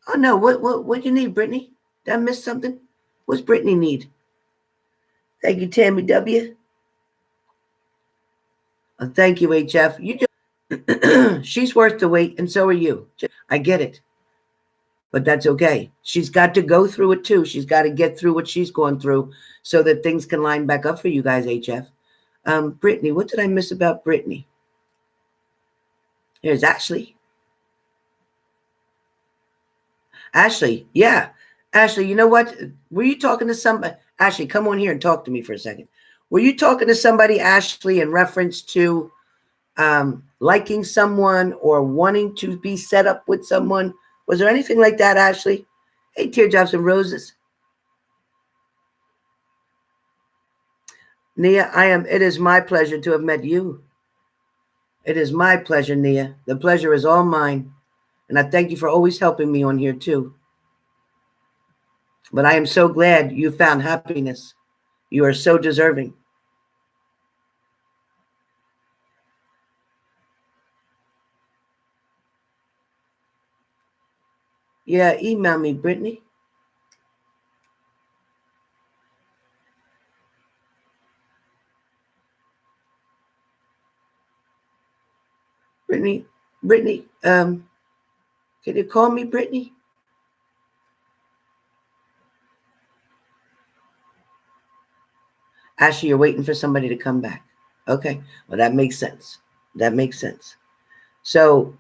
Oh, no, what you need, Brittany? Did I miss something? What's Brittany need? Thank you, Tammy W. Oh, thank you, HF. You just, she's worth the wait, and so are you. I get it. But that's okay. She's got to go through it too. She's got to get through what she's going through so that things can line back up for you guys, HF. Brittany, what did I miss about Brittany? Here's Ashley. Ashley, yeah. Ashley, you know what? Were you talking to somebody? Ashley, come on here and talk to me for a second. Were you talking to somebody, Ashley, in reference to liking someone or wanting to be set up with someone? Was there anything like that, Ashley? Hey, Teardrops and Roses. Nia, it is my pleasure to have met you. It is my pleasure, Nia. The pleasure is all mine. And I thank you for always helping me on here too. But I am so glad you found happiness. You are so deserving. Yeah, email me, Brittany. Brittany, can you call me, Brittany? Ashley, you're waiting for somebody to come back. Okay, well, that makes sense. That makes sense. So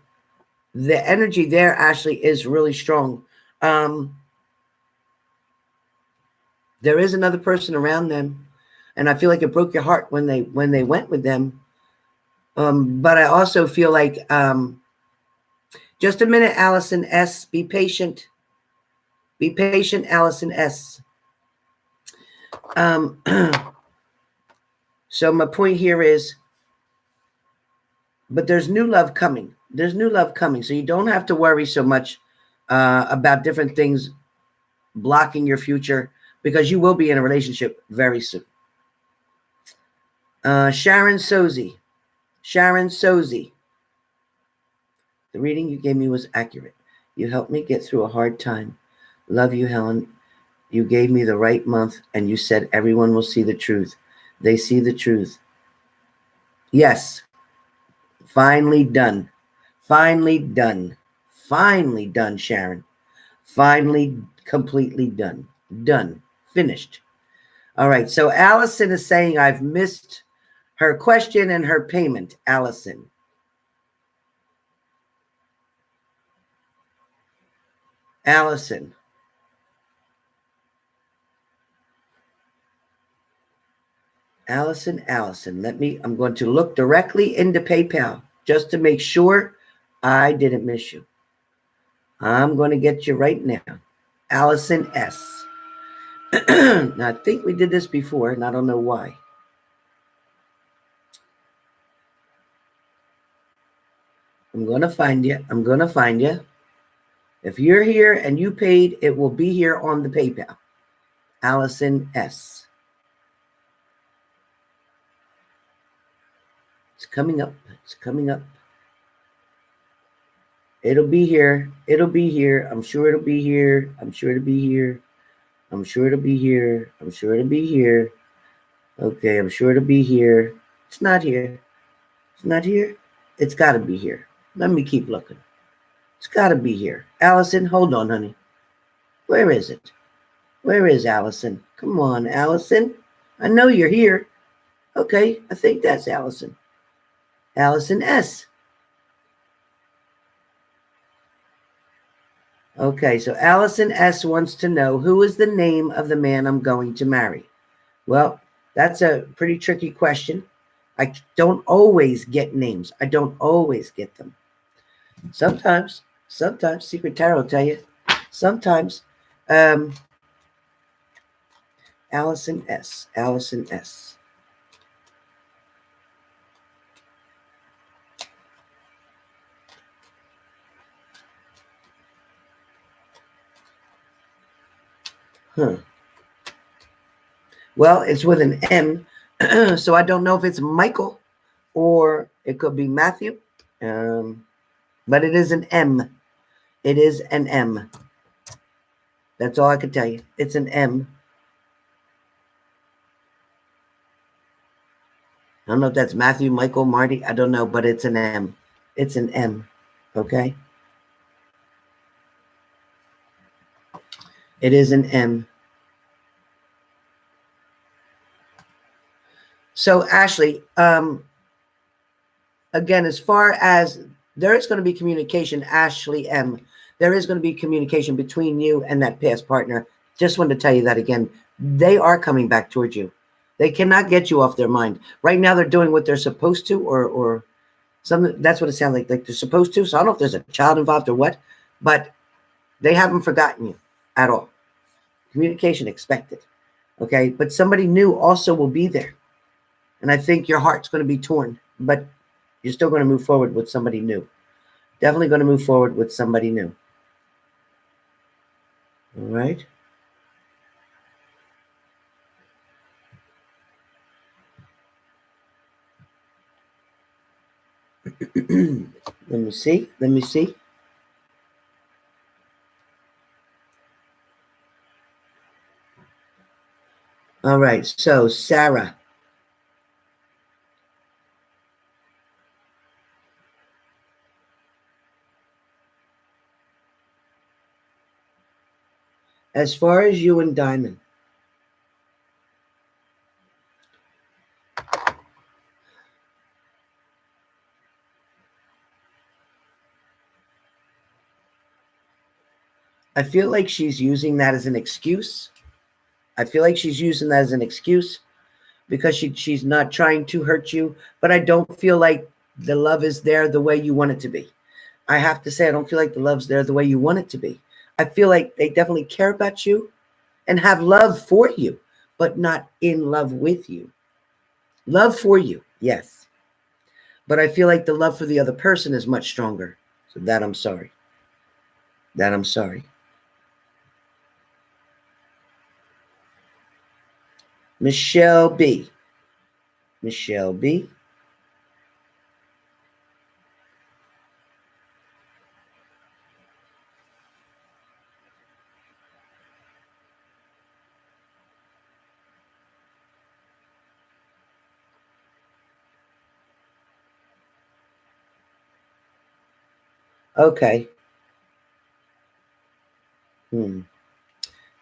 the energy there, Ashley, is really strong. There is another person around them, and I feel like it broke your heart when they went with them. But I also feel like, just a minute, Allison S. Be patient. Be patient, Allison S. So my point here is, but there's new love coming. There's new love coming. So you don't have to worry so much about different things blocking your future, because you will be in a relationship very soon. Sharon Sozy. Sharon Sozy. The reading you gave me was accurate. You helped me get through a hard time. Love you, Helen. You gave me the right month, and you said everyone will see the truth. They see the truth. Yes. Finally done. Finally done. Finally done, Sharon. Finally, completely done. Done. Finished. All right. So Allison is saying I've missed her question and her payment. Allison. Allison. Allison. I'm going to look directly into PayPal just to make sure I didn't miss you. I'm going to get you right now. Allison S. Now, I think we did this before, and I don't know why. I'm going to find you. I'm going to find you. If you're here and you paid, it will be here on the PayPal. Allison S. It's coming up. It's coming up. It'll be here. It'll be here. I'm sure it'll be here. I'm sure it'll be here. I'm sure it'll be here. I'm sure it'll be here. Okay, I'm sure it'll be here. It's not here. It's not here. It's got to be here. Let me keep looking. It's got to be here. Allison, hold on, honey. Where is it? Where is Allison? Come on, Allison. I know you're here. Okay, I think that's Allison. Allison S. Okay, so Allison S. wants to know, who is the name of the man I'm going to marry? Well, that's a pretty tricky question. I don't always get names. I don't always get them. Sometimes Secret Tarot will tell you. Sometimes. Allison S. Allison S. Huh. Well, it's with an M, so I don't know if it's Michael or it could be Matthew. But it is an M. It is an M. That's all I can tell you. It's an M. I don't know if that's Matthew, Michael, Marty. I don't know, but it's an M. It's an M. Okay? It is an M. So, Ashley, again, as far as there is going to be communication, Ashley M., there is going to be communication between you and that past partner. Just wanted to tell you that again. They are coming back towards you. They cannot get you off their mind. Right now, they're doing what they're supposed to, or something. That's what it sounds like they're supposed to. So I don't know if there's a child involved or what, but they haven't forgotten you at all. Communication expected. Okay, but somebody new also will be there. And I think your heart's going to be torn, but you're still going to move forward with somebody new. Definitely going to move forward with somebody new. All right. Let me see. Let me see. All right. So, Sarah. As far as you and Diamond, I feel like she's using that as an excuse. I feel like she's using that as an excuse because she's not trying to hurt you, but I don't feel like the love is there the way you want it to be. I have to say, I don't feel like the love's there the way you want it to be. I feel like they definitely care about you and have love for you, but not in love with you. Love for you, yes. But I feel like the love for the other person is much stronger. So that I'm sorry. That I'm sorry. Michelle B. Michelle B. Okay.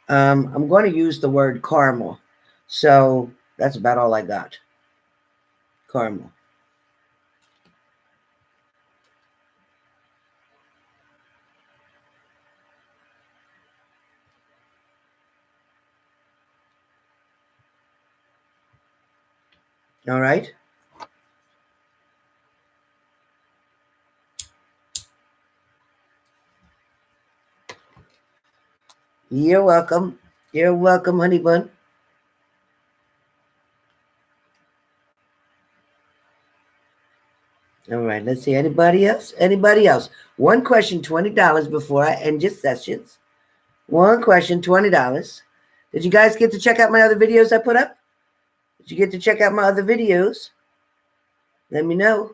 I'm going to use the word caramel. So that's about all I got. Caramel. All right. You're welcome. You're welcome, honey bun. All right, let's see. Anybody else? Anybody else? One question, $20 before I end your sessions. One question, $20. Did you guys get to check out my other videos I put up? Did you get to check out my other videos? Let me know.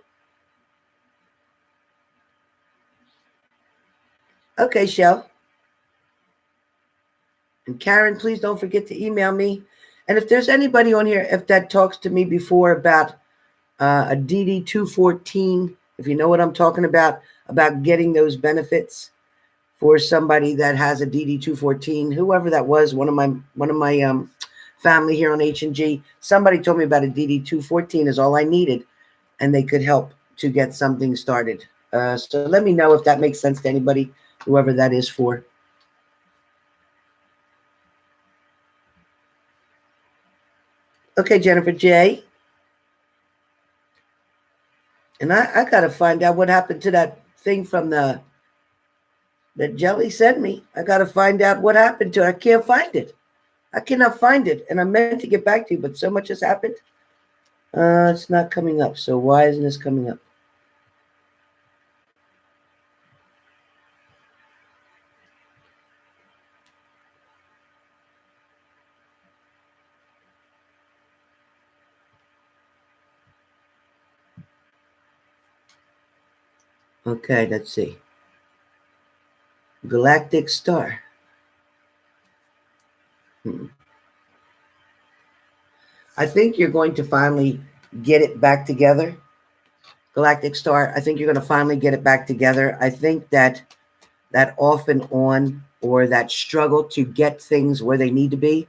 Okay, Shell. And Karen, please don't forget to email me. And if there's anybody on here, if that talks to me before about a DD-214, if you know what I'm talking about getting those benefits for somebody that has a DD-214, whoever that was, one of my family here on H&G, somebody told me about a DD-214 is all I needed, and they could help to get something started. So let me know if that makes sense to anybody, whoever that is for. Okay, Jennifer J. And I got to find out what happened to that thing from that Jelly sent me. I got to find out what happened to it. I can't find it. I cannot find it. And I meant to get back to you, but so much has happened. It's not coming up. So why isn't this coming up? Okay, let's see. Galactic Star. I think you're going to finally get it back together. Galactic Star, I think you're going to finally get it back together. I think that off and on, or that struggle to get things where they need to be,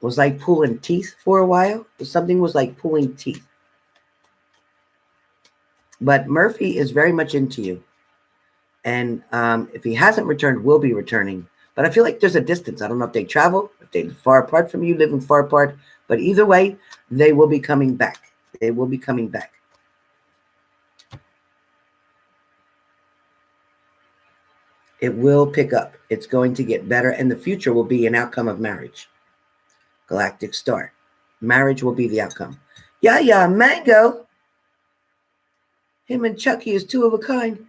was like pulling teeth for a while. Something was like pulling teeth. But Murphy is very much into you. And if he hasn't returned, will be returning. But I feel like there's a distance. I don't know if they travel, if they're far apart from you, living far apart. But either way, they will be coming back. They will be coming back. It will pick up. It's going to get better. And the future will be an outcome of marriage. Galactic Star. Marriage will be the outcome. Yeah, Mango. Him and Chucky is two of a kind.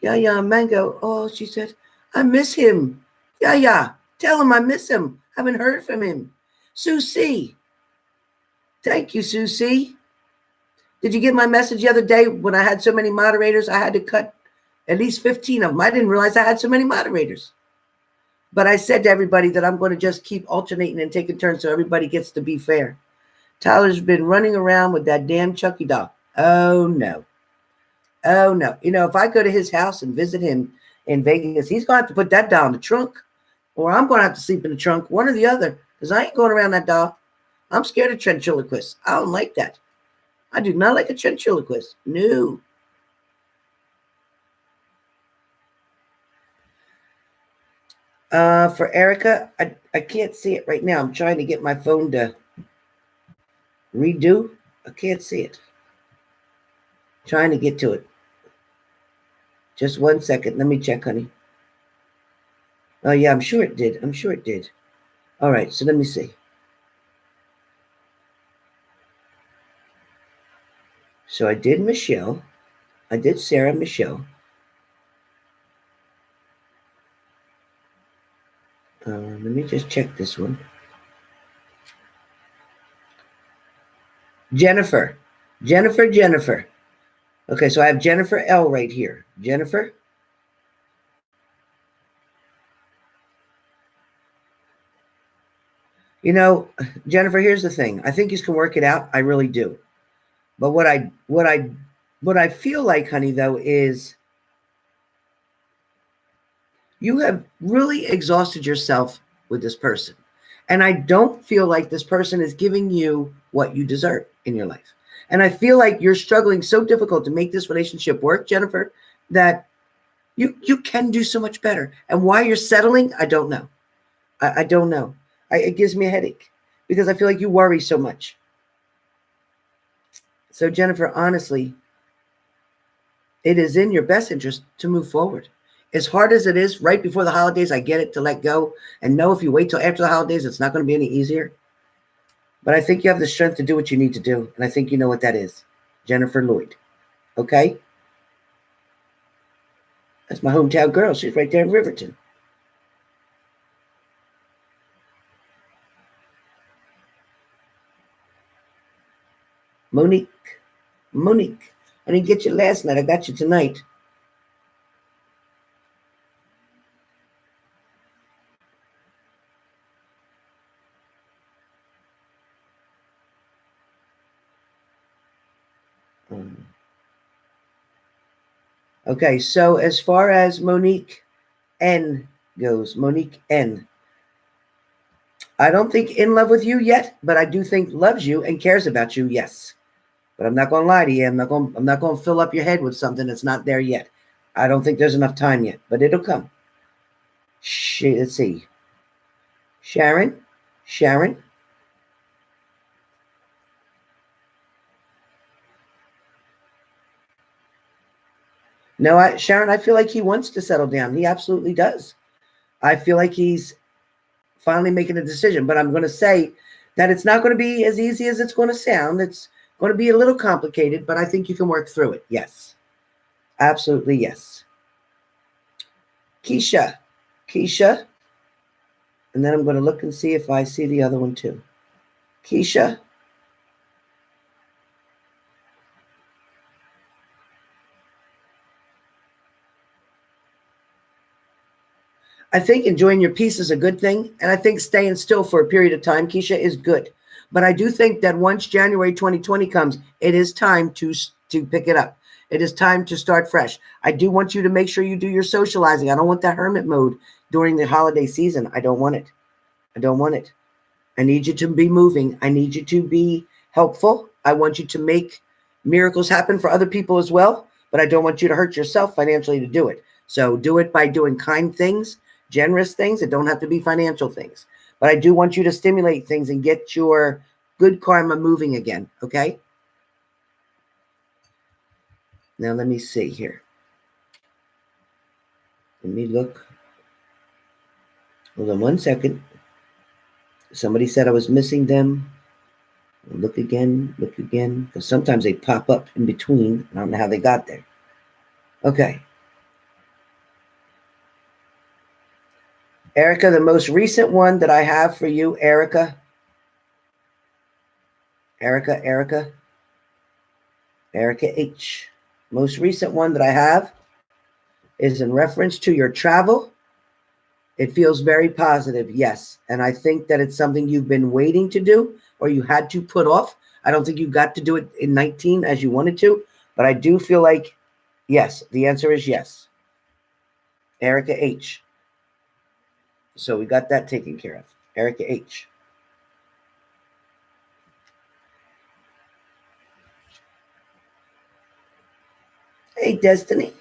Yeah, Mango. Oh, she said, I miss him. Yeah. Tell him I miss him. Haven't heard from him. Susie. Thank you, Susie. Did you get my message the other day when I had so many moderators? I had to cut at least 15 of them. I didn't realize I had so many moderators. But I said to everybody that I'm going to just keep alternating and taking turns so everybody gets to be fair. Tyler's been running around with that damn Chucky doll. Oh, no. You know, if I go to his house and visit him in Vegas, he's going to have to put that doll in the trunk. Or I'm going to have to sleep in the trunk, one or the other, because I ain't going around that doll. I'm scared of ventriloquists. I don't like that. I do not like a ventriloquist. No. For Erica, I can't see it right now. I'm trying to get my phone to redo. I can't see it. Trying to get to it. Just 1 second. Let me check, honey. Oh, yeah, I'm sure it did. All right, so let me see. So I did Michelle. I did Sarah Michelle. Let me just check this one. Jennifer. Okay, so I have Jennifer L right here. Jennifer. You know, Jennifer, here's the thing. I think you can work it out. I really do. But what I feel like, honey, though, is you have really exhausted yourself with this person. And I don't feel like this person is giving you what you deserve in your life. And I feel like you're struggling so difficult to make this relationship work, Jennifer, that you can do so much better. And why you're settling, I don't know. I don't know. It gives me a headache because I feel like you worry so much. So, Jennifer, honestly, it is in your best interest to move forward. As hard as it is right before the holidays, I get it, to let go and know if you wait till after the holidays, it's not going to be any easier. But I think you have the strength to do what you need to do. And I think you know what that is. Jennifer Lloyd. Okay? That's my hometown girl. She's right there in Riverton. Monique. I didn't get you last night. I got you tonight. Okay, so as far as Monique N goes, Monique N, I don't think in love with you yet, but I do think loves you and cares about you, yes. But I'm not going to lie to you. I'm not going to fill up your head with something that's not there yet. I don't think there's enough time yet, but it'll come. Let's see. Sharon. No, Sharon, I feel like he wants to settle down. He absolutely does. I feel like he's finally making a decision, but I'm going to say that it's not going to be as easy as it's going to sound. It's going to be a little complicated, but I think you can work through it. Yes, absolutely. Yes. Keisha, and then I'm going to look and see if I see the other one too. Keisha. I think enjoying your peace is a good thing. And I think staying still for a period of time, Keisha, is good. But I do think that once January 2020 comes, it is time to pick it up. It is time to start fresh. I do want you to make sure you do your socializing. I don't want that hermit mode during the holiday season. I don't want it. I don't want it. I need you to be moving. I need you to be helpful. I want you to make miracles happen for other people as well. But I don't want you to hurt yourself financially to do it. So do it by doing kind things, generous things. It don't have to be financial things. But I do want you to stimulate things and get your good karma moving again. Okay? Now let me see here. Let me look. Hold on one second. Somebody said I was missing them. Look again, because sometimes they pop up in between. I don't know how they got there. Okay. Erica, the most recent one that I have for you, Erica H. Most recent one that I have is in reference to your travel. It feels very positive, yes. And I think that it's something you've been waiting to do or you had to put off. I don't think you got to do it in 19 as you wanted to, but I do feel like, yes, the answer is yes. Erica H. So we got that taken care of. Erica H. Hey, Destiny.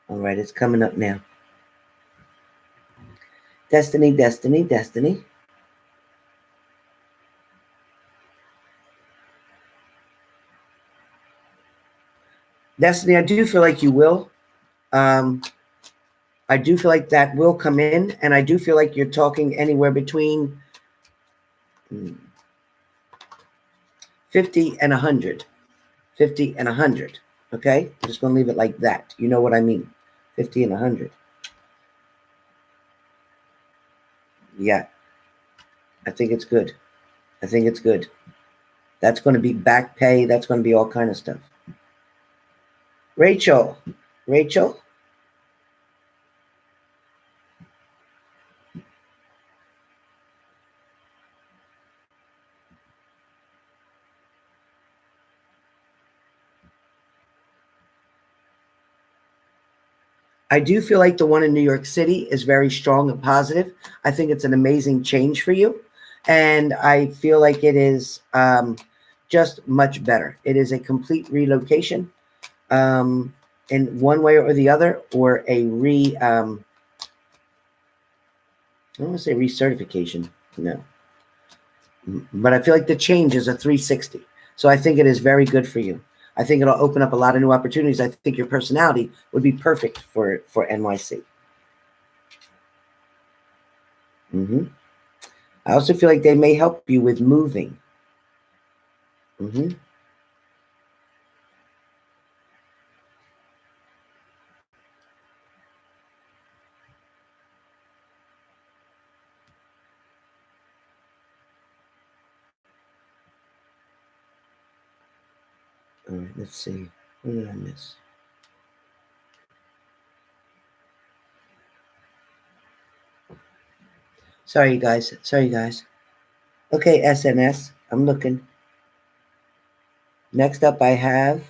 All right, it's coming up now. Destiny. Destiny, I do feel like you will. I do feel like that will come in, and I do feel like you're talking anywhere between 50 and 100. 50 and 100. Okay? I'm just going to leave it like that. You know what I mean. 50 and 100. Yeah. I think it's good. I think it's good. That's going to be back pay. That's going to be all kind of stuff. Rachel. I do feel like the one in New York City is very strong and positive. I think it's an amazing change for you. And I feel like it is just much better. It is a complete relocation in one way or the other, or a I don't want to say recertification. No. But I feel like the change is a 360. So I think it is very good for you. I think it'll open up a lot of new opportunities. I think your personality would be perfect for NYC. I also feel like they may help you with moving. All right, let's see. What did I miss? Sorry, guys. Okay, SNS. I'm looking. Next up, I have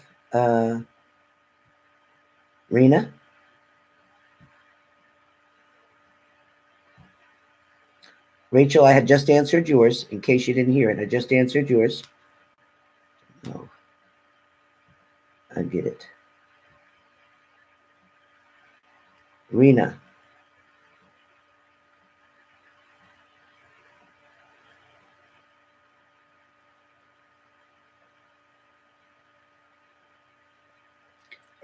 Rena. Rachel, I had just answered yours. In case you didn't hear it, I just answered yours. Oh, I get it. Rena.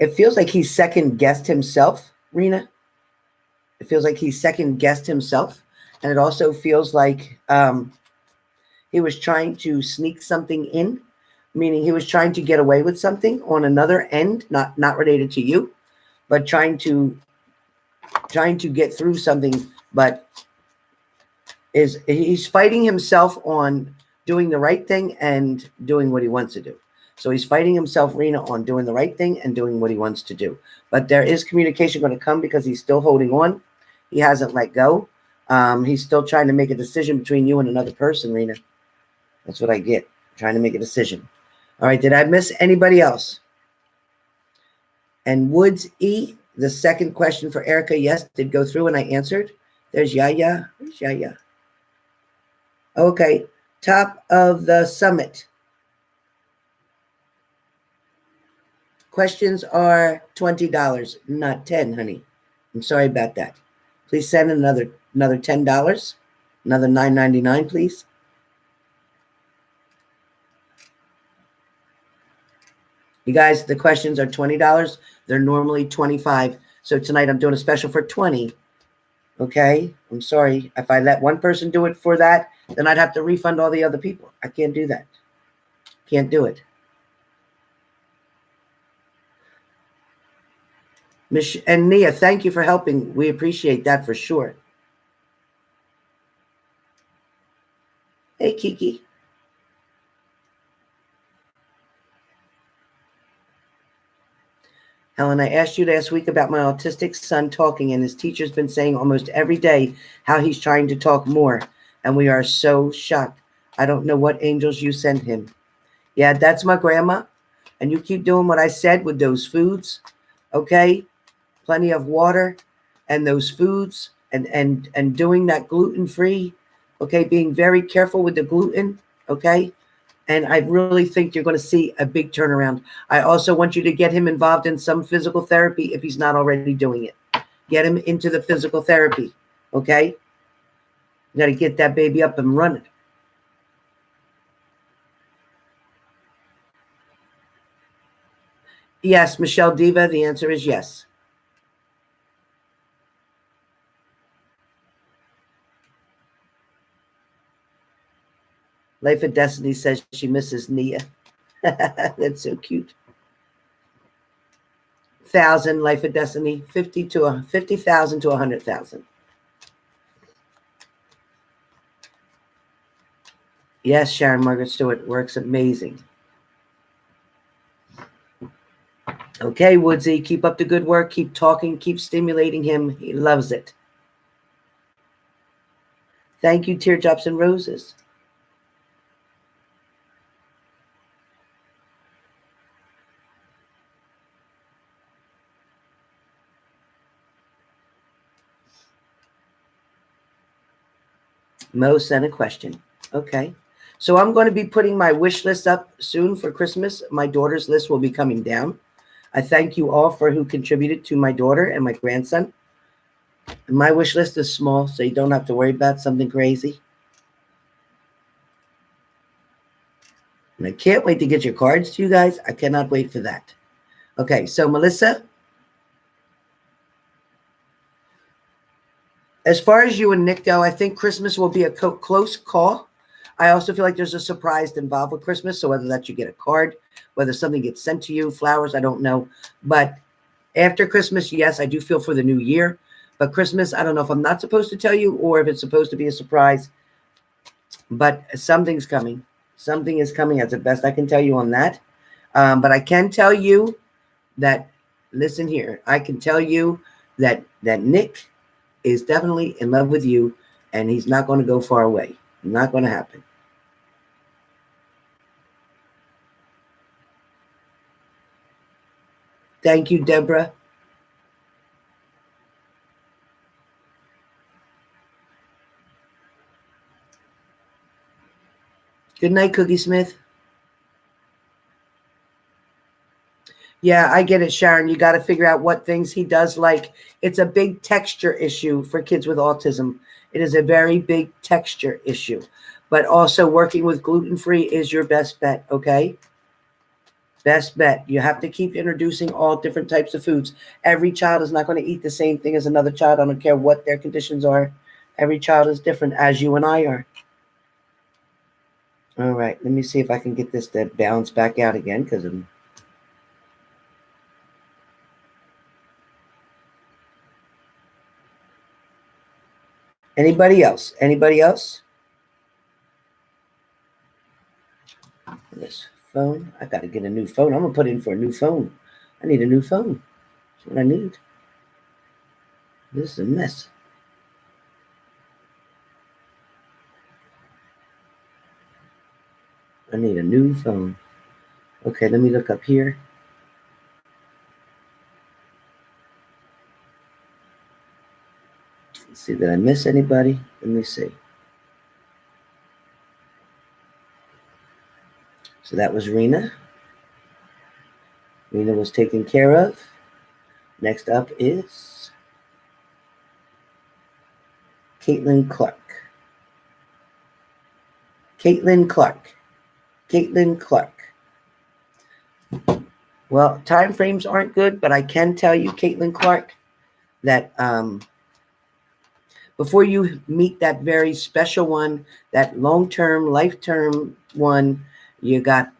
It feels like he second-guessed himself, Rena. It feels like he second-guessed himself. And it also feels like he was trying to sneak something in, meaning he was trying to get away with something on another end, not related to you, but trying to get through something, but he's fighting himself on doing the right thing and doing what he wants to do. So he's fighting himself, Rena, on doing the right thing and doing what he wants to do. But there is communication going to come because he's still holding on. He hasn't let go. He's still trying to make a decision between you and another person, Rena. That's what I get. Trying to make a decision. All right. Did I miss anybody else? And Woods E, the second question for Erica, yes, did go through and I answered. There's Yaya. Where's Yaya? Okay. Top of the summit. Questions are $20, not $10, honey. I'm sorry about that. Please send another $10, another $9.99, please. You guys, the questions are $20. They're normally $25. So tonight I'm doing a special for $20. Okay? I'm sorry. If I let one person do it for that, then I'd have to refund all the other people. I can't do that. Can't do it. And Nia, thank you for helping. We appreciate that for sure. Hey, Kiki. Helen, I asked you last week about my autistic son talking, and his teacher's been saying almost every day how he's trying to talk more, and we are so shocked. I don't know what angels you send him. Yeah, that's my grandma, and you keep doing what I said with those foods, okay? Plenty of water and those foods and doing that gluten-free, okay? Being very careful with the gluten, okay? And I really think you're going to see a big turnaround. I also want you to get him involved in some physical therapy if he's not already doing it. Get him into the physical therapy, okay? You got to get that baby up and running. Yes, Michelle Diva, the answer is yes. Life of Destiny says she misses Nia. That's so cute. 1,000, Life of Destiny, 50,000 to 100,000. Yes, Sharon Margaret Stewart works amazing. Okay, Woodsy, keep up the good work. Keep talking. Keep stimulating him. He loves it. Thank you, Teardrops and Roses. Mo sent a question. Okay. So I'm going to be putting my wish list up soon for Christmas. My daughter's list will be coming down. I thank you all for who contributed to my daughter and my grandson. My wish list is small, so you don't have to worry about something crazy. And I can't wait to get your cards to you guys. I cannot wait for that. Okay, so Melissa, as far as you and Nick go, I think Christmas will be a close call. I also feel like there's a surprise involved with Christmas. So whether that you get a card, whether something gets sent to you, flowers, I don't know. But after Christmas, yes, I do feel for the new year. But Christmas, I don't know if I'm not supposed to tell you or if it's supposed to be a surprise. But something's coming. Something is coming. That's the best I can tell you on that. But I can tell you that, listen here, I can tell you that Nick is definitely in love with you, and he's not going to go far away. Not going to happen. Thank you, Deborah. Good night, Cookie Smith. Yeah, I get it, Sharon. You got to figure out what things he does like. It's a big texture issue for kids with autism. It is a very big texture issue. But also working with gluten-free is your best bet, okay? Best bet. You have to keep introducing all different types of foods. Every child is not going to eat the same thing as another child. I don't care what their conditions are. Every child is different, as you and I are. All right, let me see if I can get this to bounce back out again, because I'm... Anybody else? Anybody else? This phone. I got to get a new phone. I'm going to put in for a new phone. I need a new phone. That's what I need. This is a mess. I need a new phone. Okay, let me look up here. Let's see, did I miss anybody? Let me see. So that was Rena. Rena was taken care of. Next up is Caitlin Clark. Caitlin Clark. Caitlin Clark. Well, time frames aren't good, but I can tell you, Caitlin Clark, that before you meet that very special one, that long-term, life-term one, you got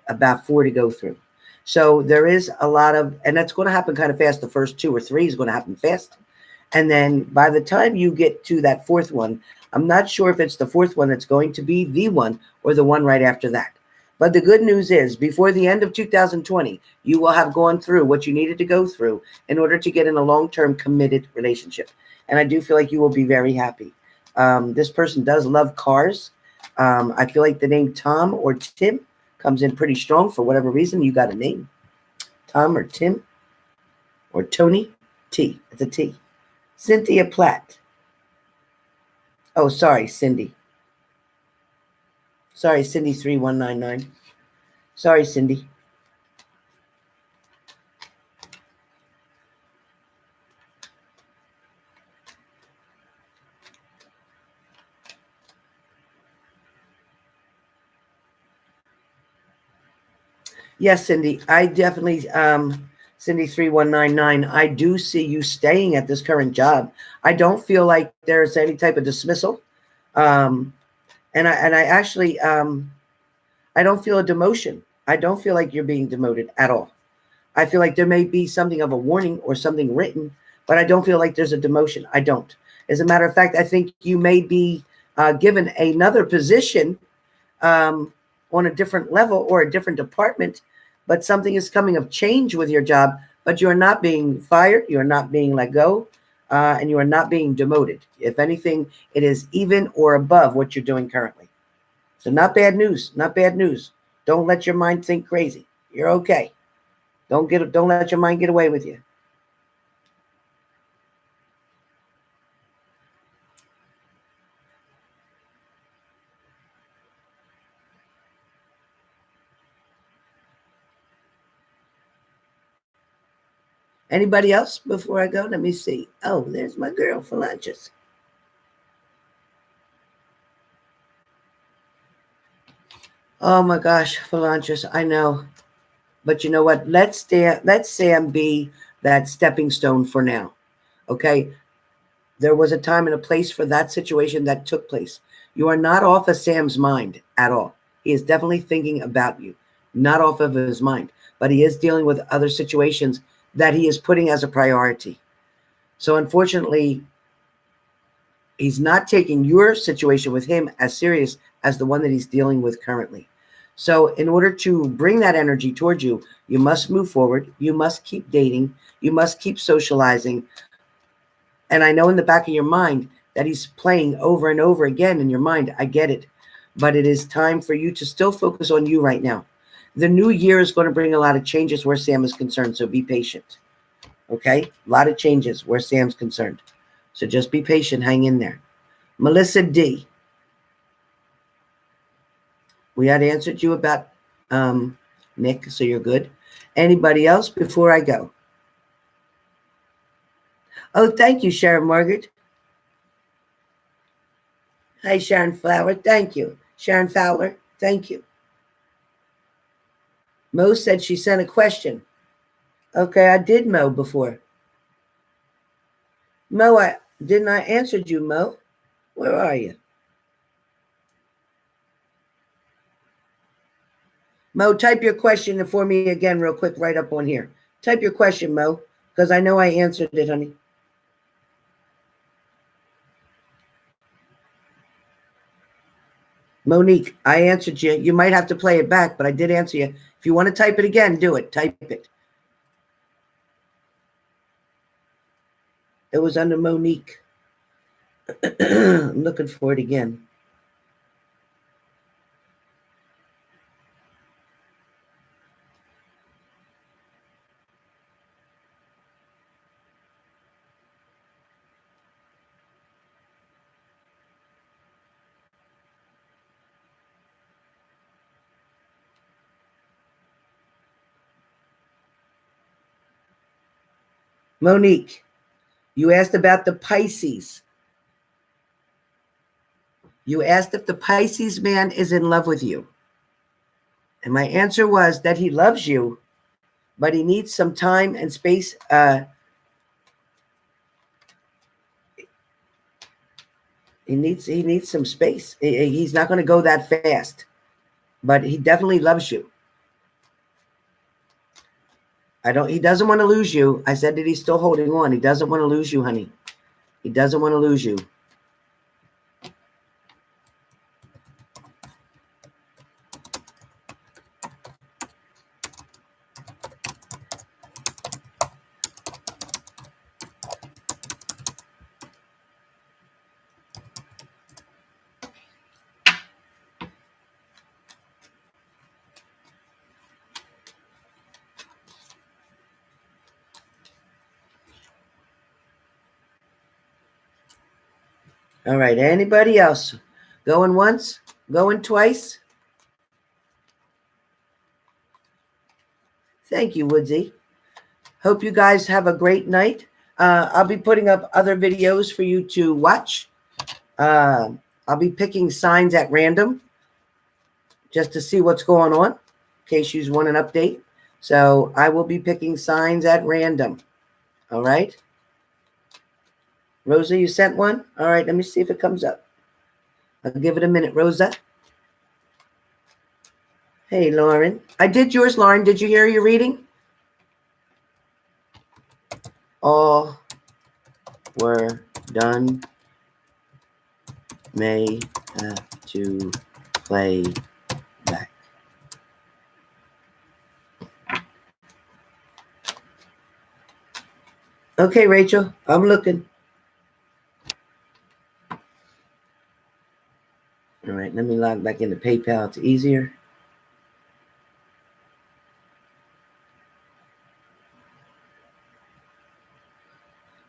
about 4 to go through. So there is a lot of, and that's going to happen kind of fast. The first 2 or 3 is going to happen fast. And then by the time you get to that 4th one, I'm not sure if it's the 4th one that's going to be the one or the one right after that. But the good news is, before the end of 2020, you will have gone through what you needed to go through in order to get in a long-term committed relationship. And I do feel like you will be very happy. This person does love cars. I feel like the name Tom or Tim comes in pretty strong. For whatever reason, you got a name. Tom or Tim or Tony. T. It's a T. Cynthia Platt. Oh, sorry, Cindy. Sorry, Cindy 3199. Sorry, Cindy. Yes, Cindy. I definitely, Cindy 3199, I do see you staying at this current job. I don't feel like there's any type of dismissal. And I actually, I don't feel a demotion. I don't feel like you're being demoted at all. I feel like there may be something of a warning or something written, but I don't feel like there's a demotion. I don't. As a matter of fact, I think you may be given another position on a different level or a different department, but something is coming of change with your job, but you're not being fired, you're not being let go, and you are not being demoted. If anything, it is even or above what you're doing currently. So not bad news, not bad news. Don't let your mind think crazy. You're okay. Don't let your mind get away with you. Anybody else before I go? Let me see. Oh, there's my girl, Phalanges. Oh my gosh, Phalanges, I know. But you know what? Let Sam be that stepping stone for now. Okay? There was a time and a place for that situation that took place. You are not off of Sam's mind at all. He is definitely thinking about you, not off of his mind, but he is dealing with other situations that he is putting as a priority. So unfortunately, he's not taking your situation with him as serious as the one that he's dealing with currently. So in order to bring that energy towards you, you must move forward. You must keep dating. You must keep socializing. And I know in the back of your mind that he's playing over and over again in your mind. I get it. But it is time for you to still focus on you right now. The new year is going to bring a lot of changes where Sam is concerned. So be patient. Okay? A lot of changes where Sam's concerned. So just be patient. Hang in there. Melissa D. We had answered you about Nick, so you're good. Anybody else before I go? Oh, thank you, Sharon Margaret. Hi, Sharon Flower. Thank you. Sharon Fowler. Thank you. Mo said she sent a question. Okay, I did Mo before. Mo, I answered you, Mo. Where are you? Mo, type your question for me again real quick right up on here. Type your question, Mo, because I know I answered it, honey. Monique, I answered you. You might have to play it back, but I did answer you. If you want to type it again, do it. Type it. It was under Monique. I'm looking for it again. Monique, you asked about the Pisces. You asked if the Pisces man is in love with you. And my answer was that he loves you, but he needs some time and space. He needs some space. He's not going to go that fast, but he definitely loves you. He doesn't want to lose you. I said that he's still holding on. He doesn't want to lose you, honey. He doesn't want to lose you. All right. Anybody else? Going once? Going twice? Thank you, Woodsy. Hope you guys have a great night. I'll be putting up other videos for you to watch. I'll be picking signs at random just to see what's going on, in case you want an update. So I will be picking signs at random. All right. Rosa, you sent one? All right, let me see if it comes up. I'll give it a minute, Rosa. Hey, Lauren. I did yours, Lauren. Did you hear your reading? All were done. May have to play back. Okay, Rachel, I'm looking. All right, let me log back into PayPal. It's easier.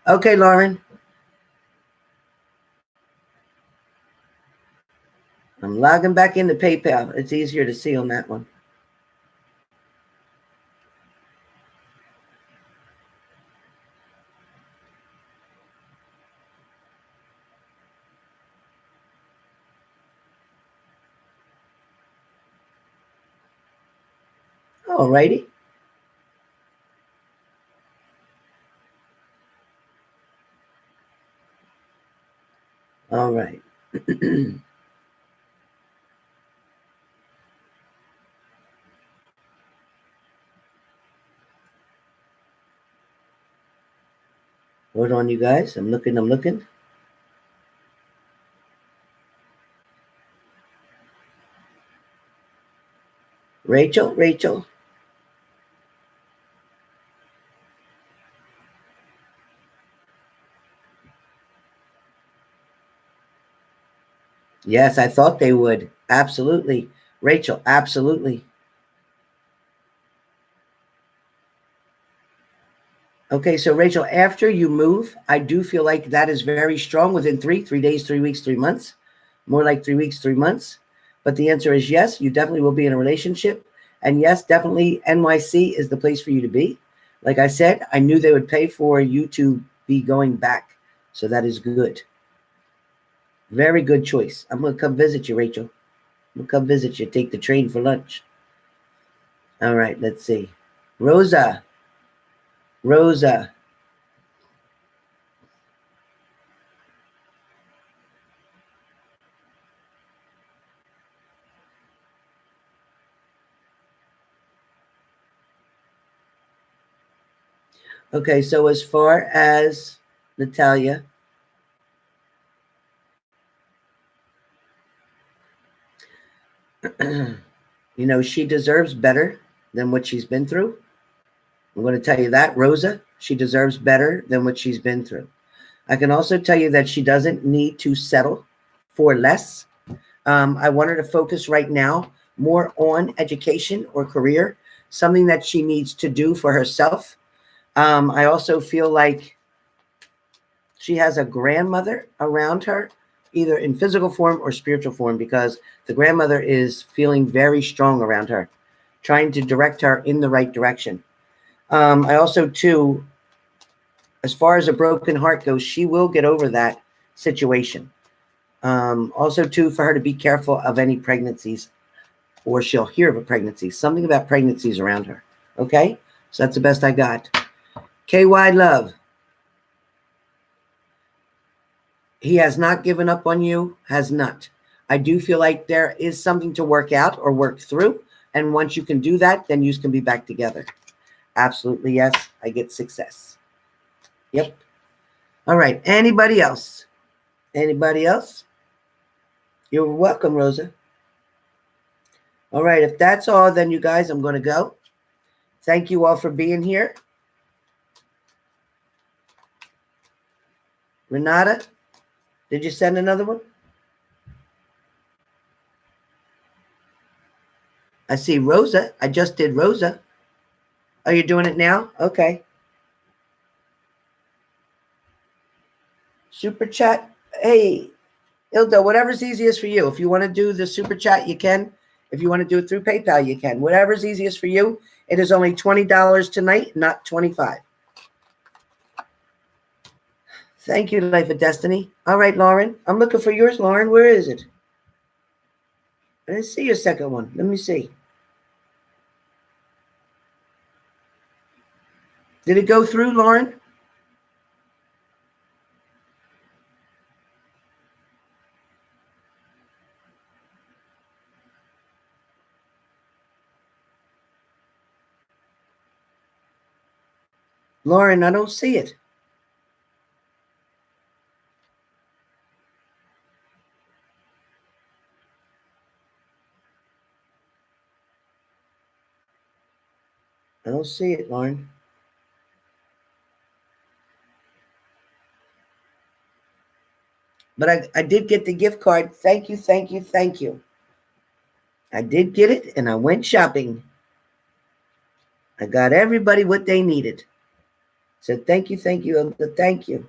Okay, Lauren. I'm logging back into PayPal. It's easier to see on that one. All righty. All right. Hold on, you guys. I'm looking. Rachel. Yes, I thought they would. Absolutely. Rachel, absolutely. Okay, so Rachel, after you move, I do feel like that is very strong within 3 days, 3 weeks, 3 months. More like 3 weeks, 3 months. But the answer is yes, you definitely will be in a relationship. And yes, definitely NYC is the place for you to be. Like I said, I knew they would pay for you to be going back. So that is good. Very good choice. I'm going to come visit you, Rachel. I'm going to come visit you. Take the train for lunch. All right, let's see. Rosa. Rosa. Okay, so as far as Natalia, you know, she deserves better than what she's been through. I'm going to tell you that, Rosa, she deserves better than what she's been through. I can also tell you that she doesn't need to settle for less. I want her to focus right now more on education or career, something that she needs to do for herself. I also feel like she has a grandmother around her, either in physical form or spiritual form, because the grandmother is feeling very strong around her, trying to direct her in the right direction. I also, too, as far as a broken heart goes, she will get over that situation. Also, too, for her to be careful of any pregnancies, or she'll hear of a pregnancy. Something about pregnancies around her. Okay? So that's the best I got. KY Love. He has not given up on you, has not. I do feel like there is something to work out or work through. And once you can do that, then you can be back together. Absolutely, yes. I get success. Yep. All right. Anybody else? Anybody else? You're welcome, Rosa. All right. If that's all, then you guys, I'm going to go. Thank you all for being here. Renata, did you send another one? I see Rosa. I just did Rosa. Oh, you're doing it now? Okay. Super chat. Hey, Ilda, whatever's easiest for you. If you want to do the super chat, you can. If you want to do it through PayPal, you can. Whatever's easiest for you. It is only $20 tonight, not $25. Thank you, Life of Destiny. All right, Lauren. I'm looking for yours, Lauren. Where is it? I didn't see your second one. Let me see. Did it go through, Lauren? Lauren, I don't see it. I don't see it, Lauren. But I did get the gift card. Thank you, thank you, thank you. I did get it, and I went shopping. I got everybody what they needed. So thank you, thank you, thank you.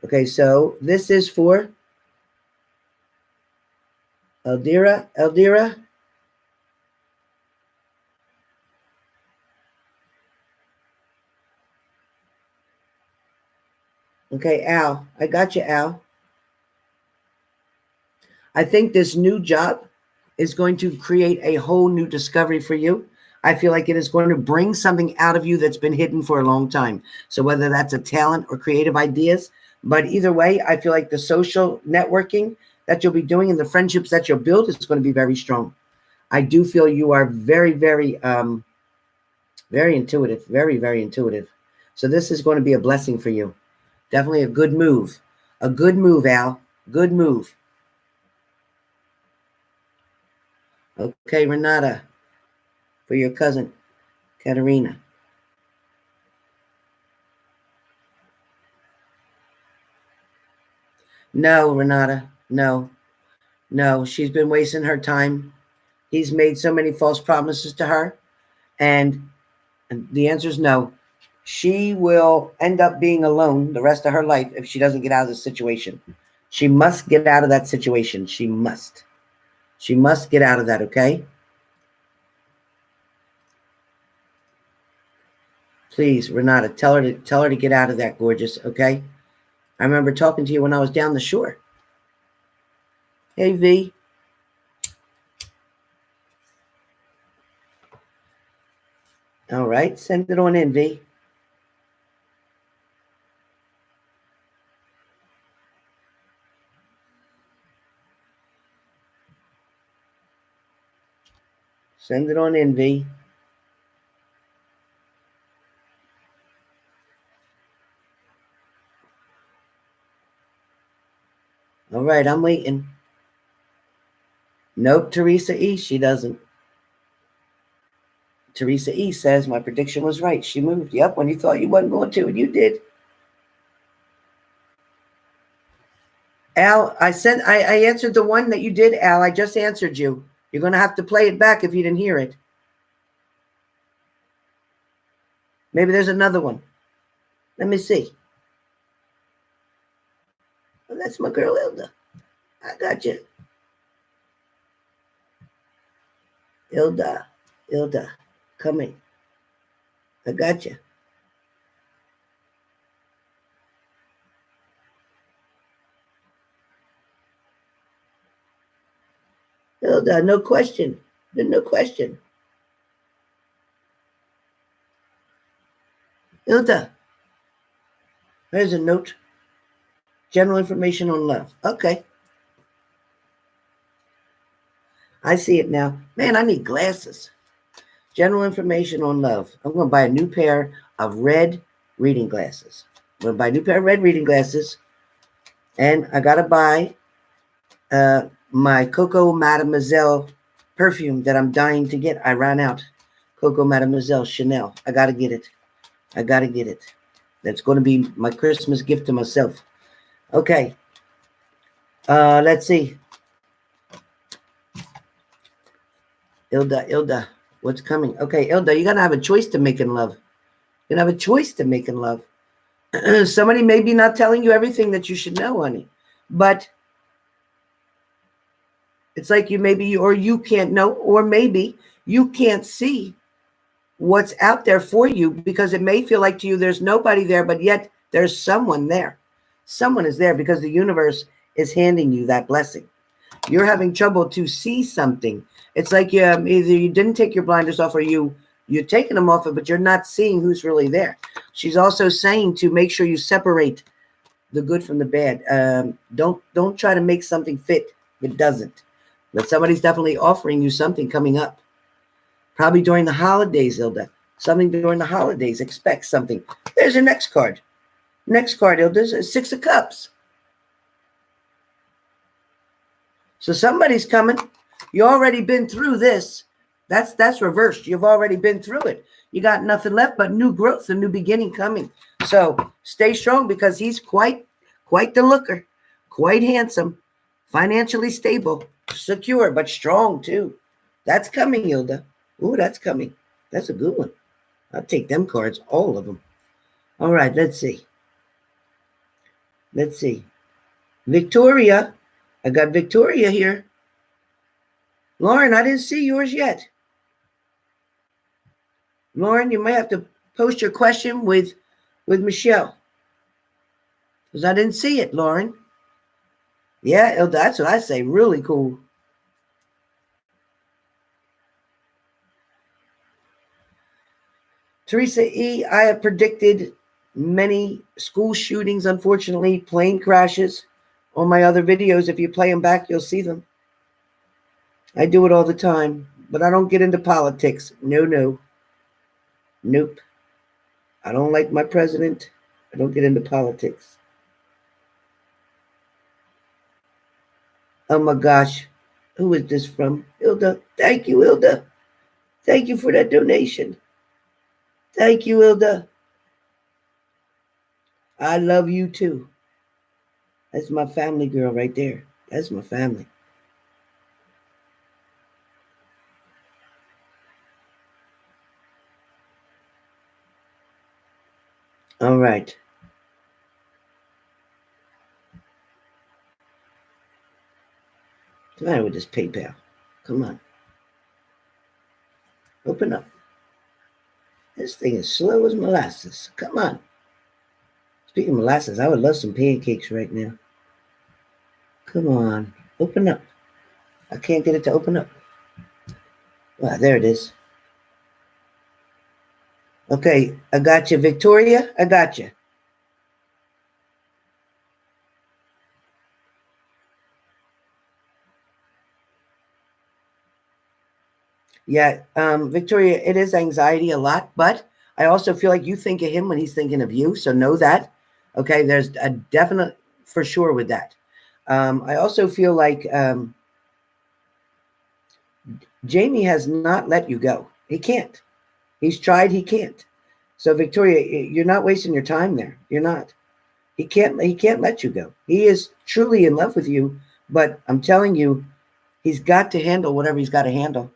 Okay, so this is for Eldira. Eldira? Okay, Al. I got you, Al. I think this new job is going to create a whole new discovery for you. I feel like it is going to bring something out of you that's been hidden for a long time. So whether that's a talent or creative ideas, but either way, I feel like the social networking that you'll be doing and the friendships that you'll build is going to be very strong. I do feel you are very, very, very intuitive, very, very intuitive. So this is going to be a blessing for you. Definitely a good move. A good move, Al. Good move. Okay, Renata, for your cousin, Katerina. No, Renata, no. No, she's been wasting her time. He's made so many false promises to her. And the answer is no. She will end up being alone the rest of her life if she doesn't get out of this situation. She must get out of that situation. She must. She must get out of that, okay? Please, Renata, tell her to get out of that, gorgeous, okay? I remember talking to you when I was down the shore. Hey, V. All right, send it on in, V. Send it on in, V. All right, I'm waiting. Nope, Teresa E, she doesn't. Teresa E says my prediction was right. She moved. Yep, when you thought you wasn't going to, and you did. Al, I answered the one that you did, Al. I just answered you. You're going to have to play it back if you didn't hear it. Maybe there's another one. Let me see. Well, that's my girl, Ilda. I got you. Ilda, coming. I got you. Ilda, no question. No question. Ilda, there's a note. General information on love. Okay. I see it now. Man, I need glasses. General information on love. I'm going to buy a new pair of red reading glasses. I'm going to buy a new pair of red reading glasses. And I got to buy my Coco Mademoiselle perfume that I'm dying to get. I ran out. Coco Mademoiselle Chanel. I got to get it. I got to get it. That's going to be my Christmas gift to myself. Okay. Let's see. Ilda, what's coming? Okay, Ilda, you're going to have a choice to make in love. You're going to have a choice to make in love. Somebody may be not telling you everything that you should know, honey. But it's like you maybe, or you can't know, or maybe you can't see what's out there for you because it may feel like to you there's nobody there, but yet there's someone there. Someone is there because the universe is handing you that blessing. You're having trouble to see something. It's like either you didn't take your blinders off or you're taking them off, but you're not seeing who's really there. She's also saying to make sure you separate the good from the bad. Don't try to make something fit if it doesn't. But somebody's definitely offering you something coming up. Probably during the holidays, Ilda. Something during the holidays. Expect something. There's your next card. Next card, Ilda, is 6 of Cups. So somebody's coming. You already been through this. That's reversed. You've already been through it. You got nothing left but new growth, a new beginning coming. So stay strong because he's quite the looker, quite handsome, financially stable, secure, but strong too. That's coming, Ilda. Ooh, that's coming. That's a good one. I'll take them cards, all of them. All right, let's see. Let's see. Victoria. I got Victoria here. Lauren, I didn't see yours yet. Lauren, you might have to post your question with Michelle. Because I didn't see it, Lauren. Yeah, that's what I say. Really cool. Teresa E., I have predicted many school shootings, unfortunately, plane crashes on my other videos. If you play them back, you'll see them. I do it all the time, but I don't get into politics. No. Nope. I don't like my president. I don't get into politics. Oh my gosh. Who is this from? Ilda. Thank you, Ilda. Thank you for that donation. Thank you, Ilda. I love you too. That's my family girl right there. That's my family. All right. What's the matter with this PayPal? Come on. Open up. This thing is slow as molasses. Come on. Speaking of molasses, I would love some pancakes right now. Come on. Open up. I can't get it to open up. Wow, there it is. Okay, I got you. Victoria, I got you. Yeah, Victoria, it is anxiety a lot, but I also feel like you think of him when he's thinking of you. So know that. Okay, there's a definite for sure with that. I also feel like Jamie has not let you go. He can't. He's tried, he can't. So Victoria, you're not wasting your time there. You're not. He can't let you go. He is truly in love with you, but I'm telling you, he's got to handle whatever he's got to handle.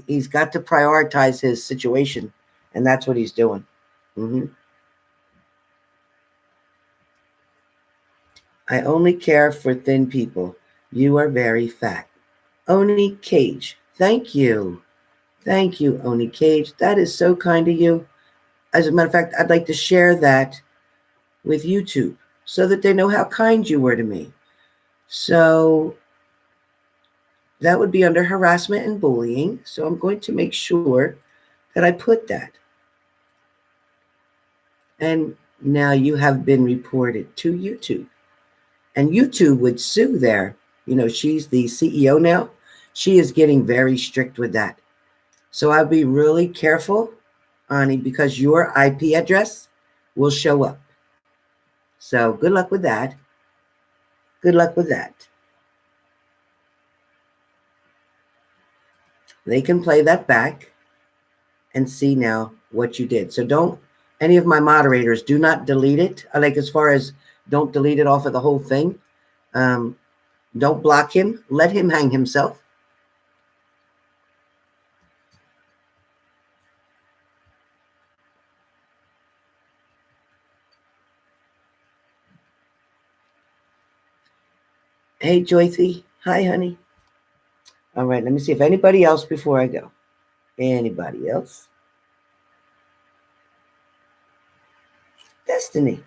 He's got to prioritize his situation, and that's what he's doing. Mm-hmm. I only care for thin people. You are very fat. Oni Cage. Thank you. Thank you, Oni Cage. That is so kind of you. As a matter of fact, I'd like to share that with YouTube so that they know how kind you were to me. So that would be under harassment and bullying. So I'm going to make sure that I put that. And now you have been reported to YouTube. And YouTube would sue there. You know, she's the CEO now. She is getting very strict with that. So I'll be really careful, Ani, because your IP address will show up. So good luck with that. Good luck with that. They can play that back and see now what you did. So don't, any of my moderators, do not delete it. Like as far as don't delete it off of the whole thing. Don't block him. Let him hang himself. Hey, Joythy. Hi, honey. All right, let me see if anybody else before I go. Anybody else? Destiny.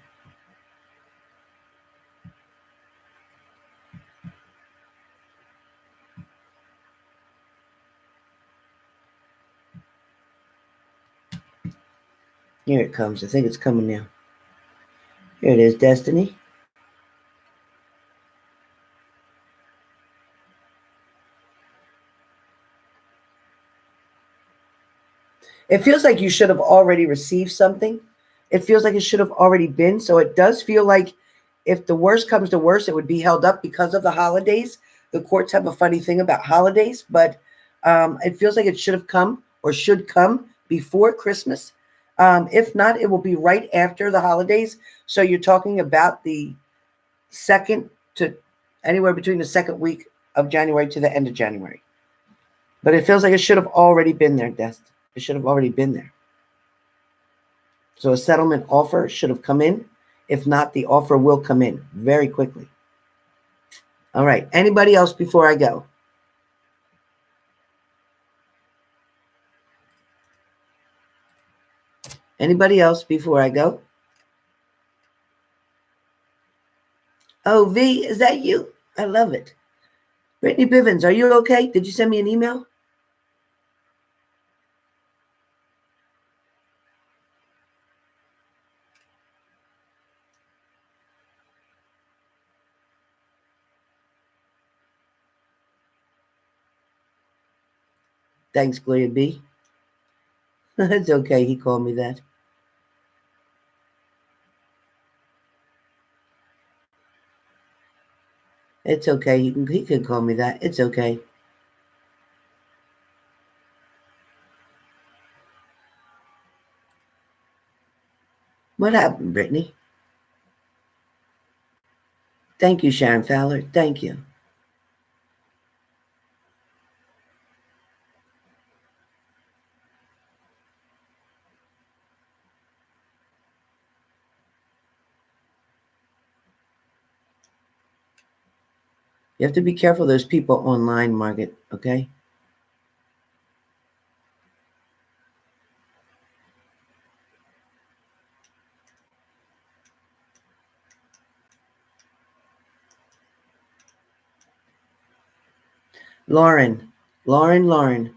Here it comes. I think it's coming now. Here it is, Destiny. It feels like you should have already received something. It feels like it should have already been. So it does feel like if the worst comes to worst, it would be held up because of the holidays. The courts have a funny thing about holidays, but it feels like it should have come or should come before Christmas. If not, it will be right after the holidays. So you're talking about the second to anywhere between the second week of January to the end of January. But it feels like it should have already been there, Dest. It should have already been there. So a settlement offer should have come in. If not, the offer will come in very quickly. All right. Anybody else before I go? Anybody else before I go? Oh, V, is that you? I love it. Brittany Bivens, are you okay? Did you send me an email? Thanks, Gloria B. It's okay. He called me that. It's okay. He can call me that. It's okay. What happened, Brittany? Thank you, Sharon Fowler. Thank you. You have to be careful of those people online, Margaret, okay? Lauren, Lauren.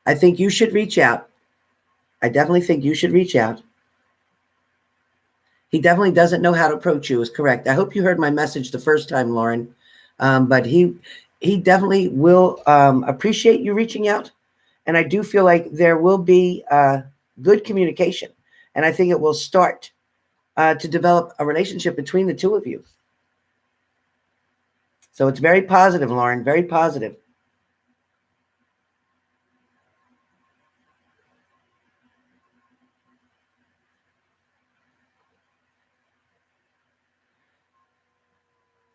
I think you should reach out. I definitely think you should reach out. He definitely doesn't know how to approach you, is correct. I hope you heard my message the first time, Lauren. But he definitely will appreciate you reaching out. And I do feel like there will be good communication. And I think it will start to develop a relationship between the two of you. So it's very positive, Lauren, very positive.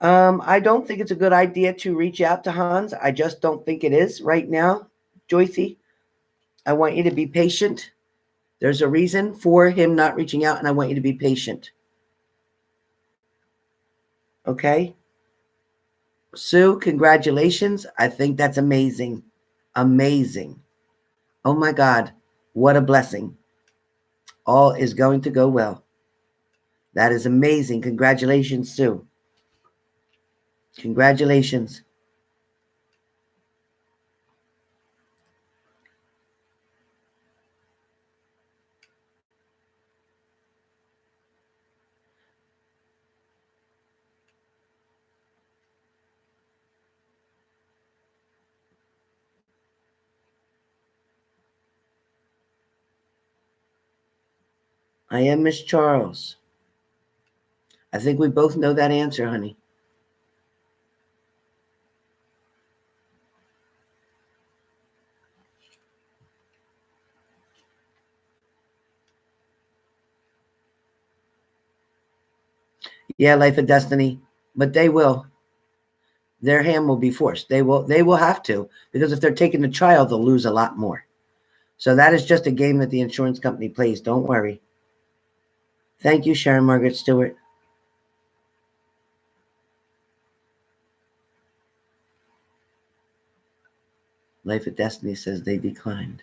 I don't think it's a good idea to reach out to Hans. I just don't think it is right now, Joycey. I want you to be patient. There's a reason for him not reaching out, and I want you to be patient. Okay? Sue, congratulations. I think that's amazing. Amazing. Oh my God, what a blessing. All is going to go well. That is amazing. Congratulations, Sue. Congratulations. I am Miss Charles. I think we both know that answer, honey. Yeah, life and destiny, but they will. Their hand will be forced. They will have to, because if they're taking the child, they'll lose a lot more. So that is just a game that the insurance company plays. Don't worry. Thank you, Sharon Margaret Stewart. Life of Destiny says they declined.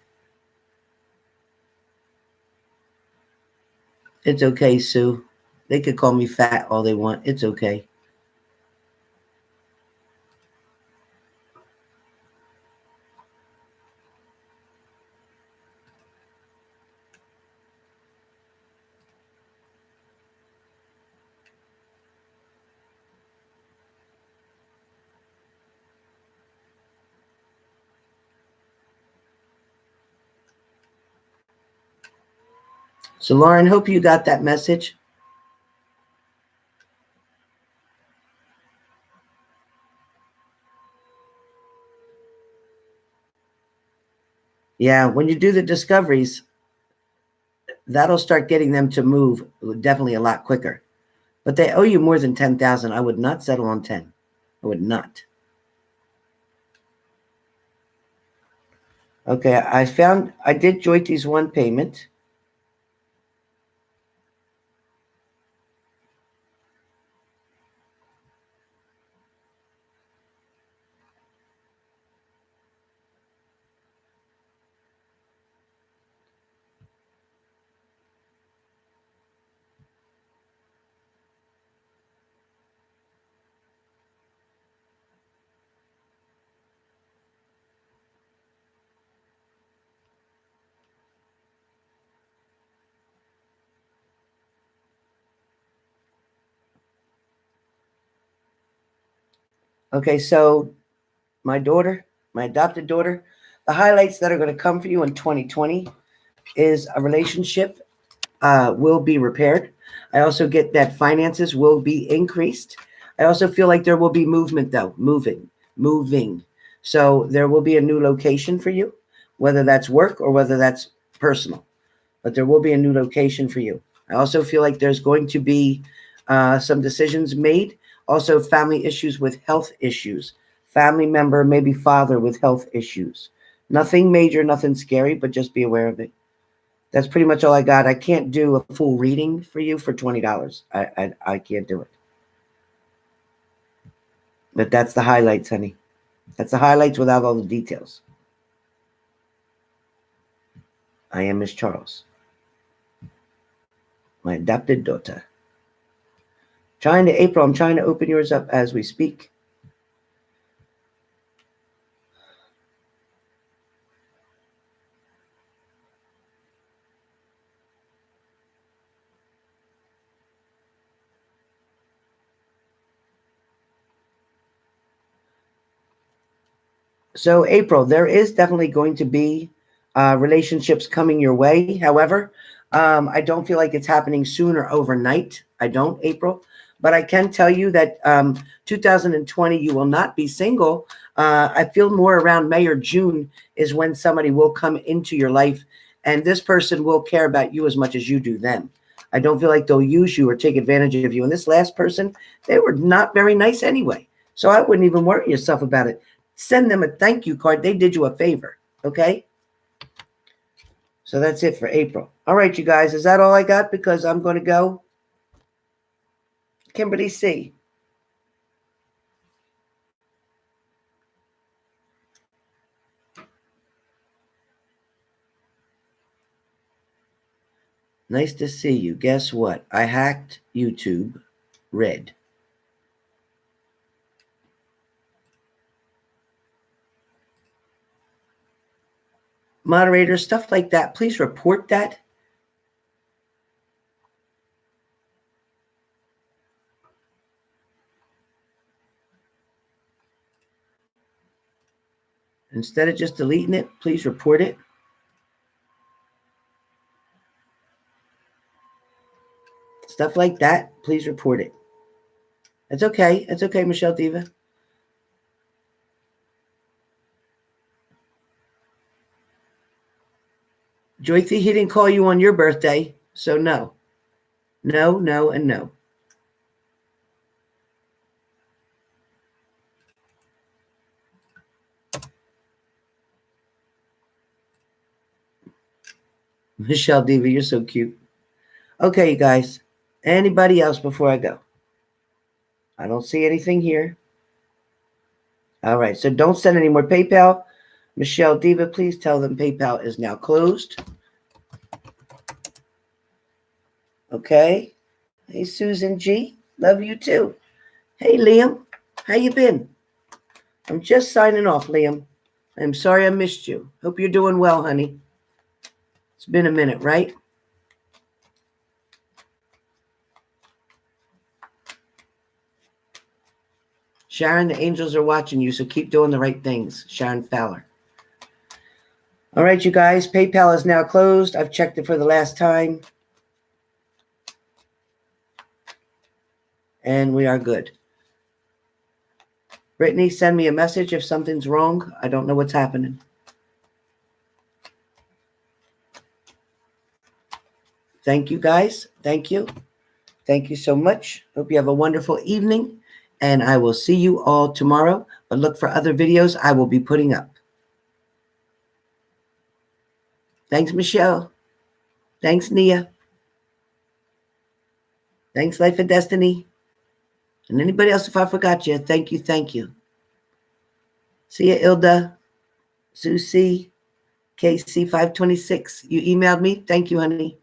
It's okay, Sue. They could call me fat all they want. It's okay. So, Lauren, hope you got that message. Yeah, when you do the discoveries, that'll start getting them to move definitely a lot quicker. But they owe you more than 10,000. I would not settle on 10. I would not. Okay, I did Joyti's one payment. Okay, so my adopted daughter, the highlights that are going to come for you in 2020 is a relationship will be repaired. I also get that finances will be increased. I also feel like there will be movement, though, moving. So there will be a new location for you, whether that's work or whether that's personal. But there will be a new location for you. I also feel like there's going to be some decisions made. Also, family issues with health issues. Family member, maybe father with health issues. Nothing major, nothing scary, but just be aware of it. That's pretty much all I got. I can't do a full reading for you for $20. I can't do it. But that's the highlights, honey. That's the highlights without all the details. I am Miss Charles. My adopted daughter. April, I'm trying to open yours up as we speak. So April, there is definitely going to be relationships coming your way. However, I don't feel like it's happening soon or overnight. I don't, April. But I can tell you that 2020, you will not be single. I feel more around May or June is when somebody will come into your life, and this person will care about you as much as you do them. I don't feel like they'll use you or take advantage of you. And this last person, they were not very nice anyway. So I wouldn't even worry yourself about it. Send them a thank you card. They did you a favor. Okay? So that's it for April. All right, you guys. Is that all I got? Because I'm going to go. Kimberly C. Nice to see you. Guess what? I hacked YouTube Red. Moderators, stuff like that, please report that. Instead of just deleting it, please report it. Stuff like that, please report it. It's okay. It's okay, Michelle Diva. Joythy, he didn't call you on your birthday, so no. No, no, and no. Michelle Diva, you're so cute. Okay, you guys. Anybody else before I go? I don't see anything here. All right, so don't send any more PayPal. Michelle Diva, please tell them PayPal is now closed. Okay. Hey, Susan G. Love you too. Hey, Liam. How you been? I'm just signing off, Liam. I'm sorry I missed you. Hope you're doing well, honey. It's been a minute, right? Sharon, the angels are watching you, so keep doing the right things. Sharon Fowler. All right, you guys. PayPal is now closed. I've checked it for the last time. And we are good. Brittany, send me a message if something's wrong. I don't know what's happening. Thank you, guys. Thank you. Thank you so much. Hope you have a wonderful evening. And I will see you all tomorrow. But look for other videos I will be putting up. Thanks, Michelle. Thanks, Nia. Thanks, Life and Destiny. And anybody else, if I forgot you, thank you, thank you. See you, Ilda, Susie, KC526. You emailed me? Thank you, honey.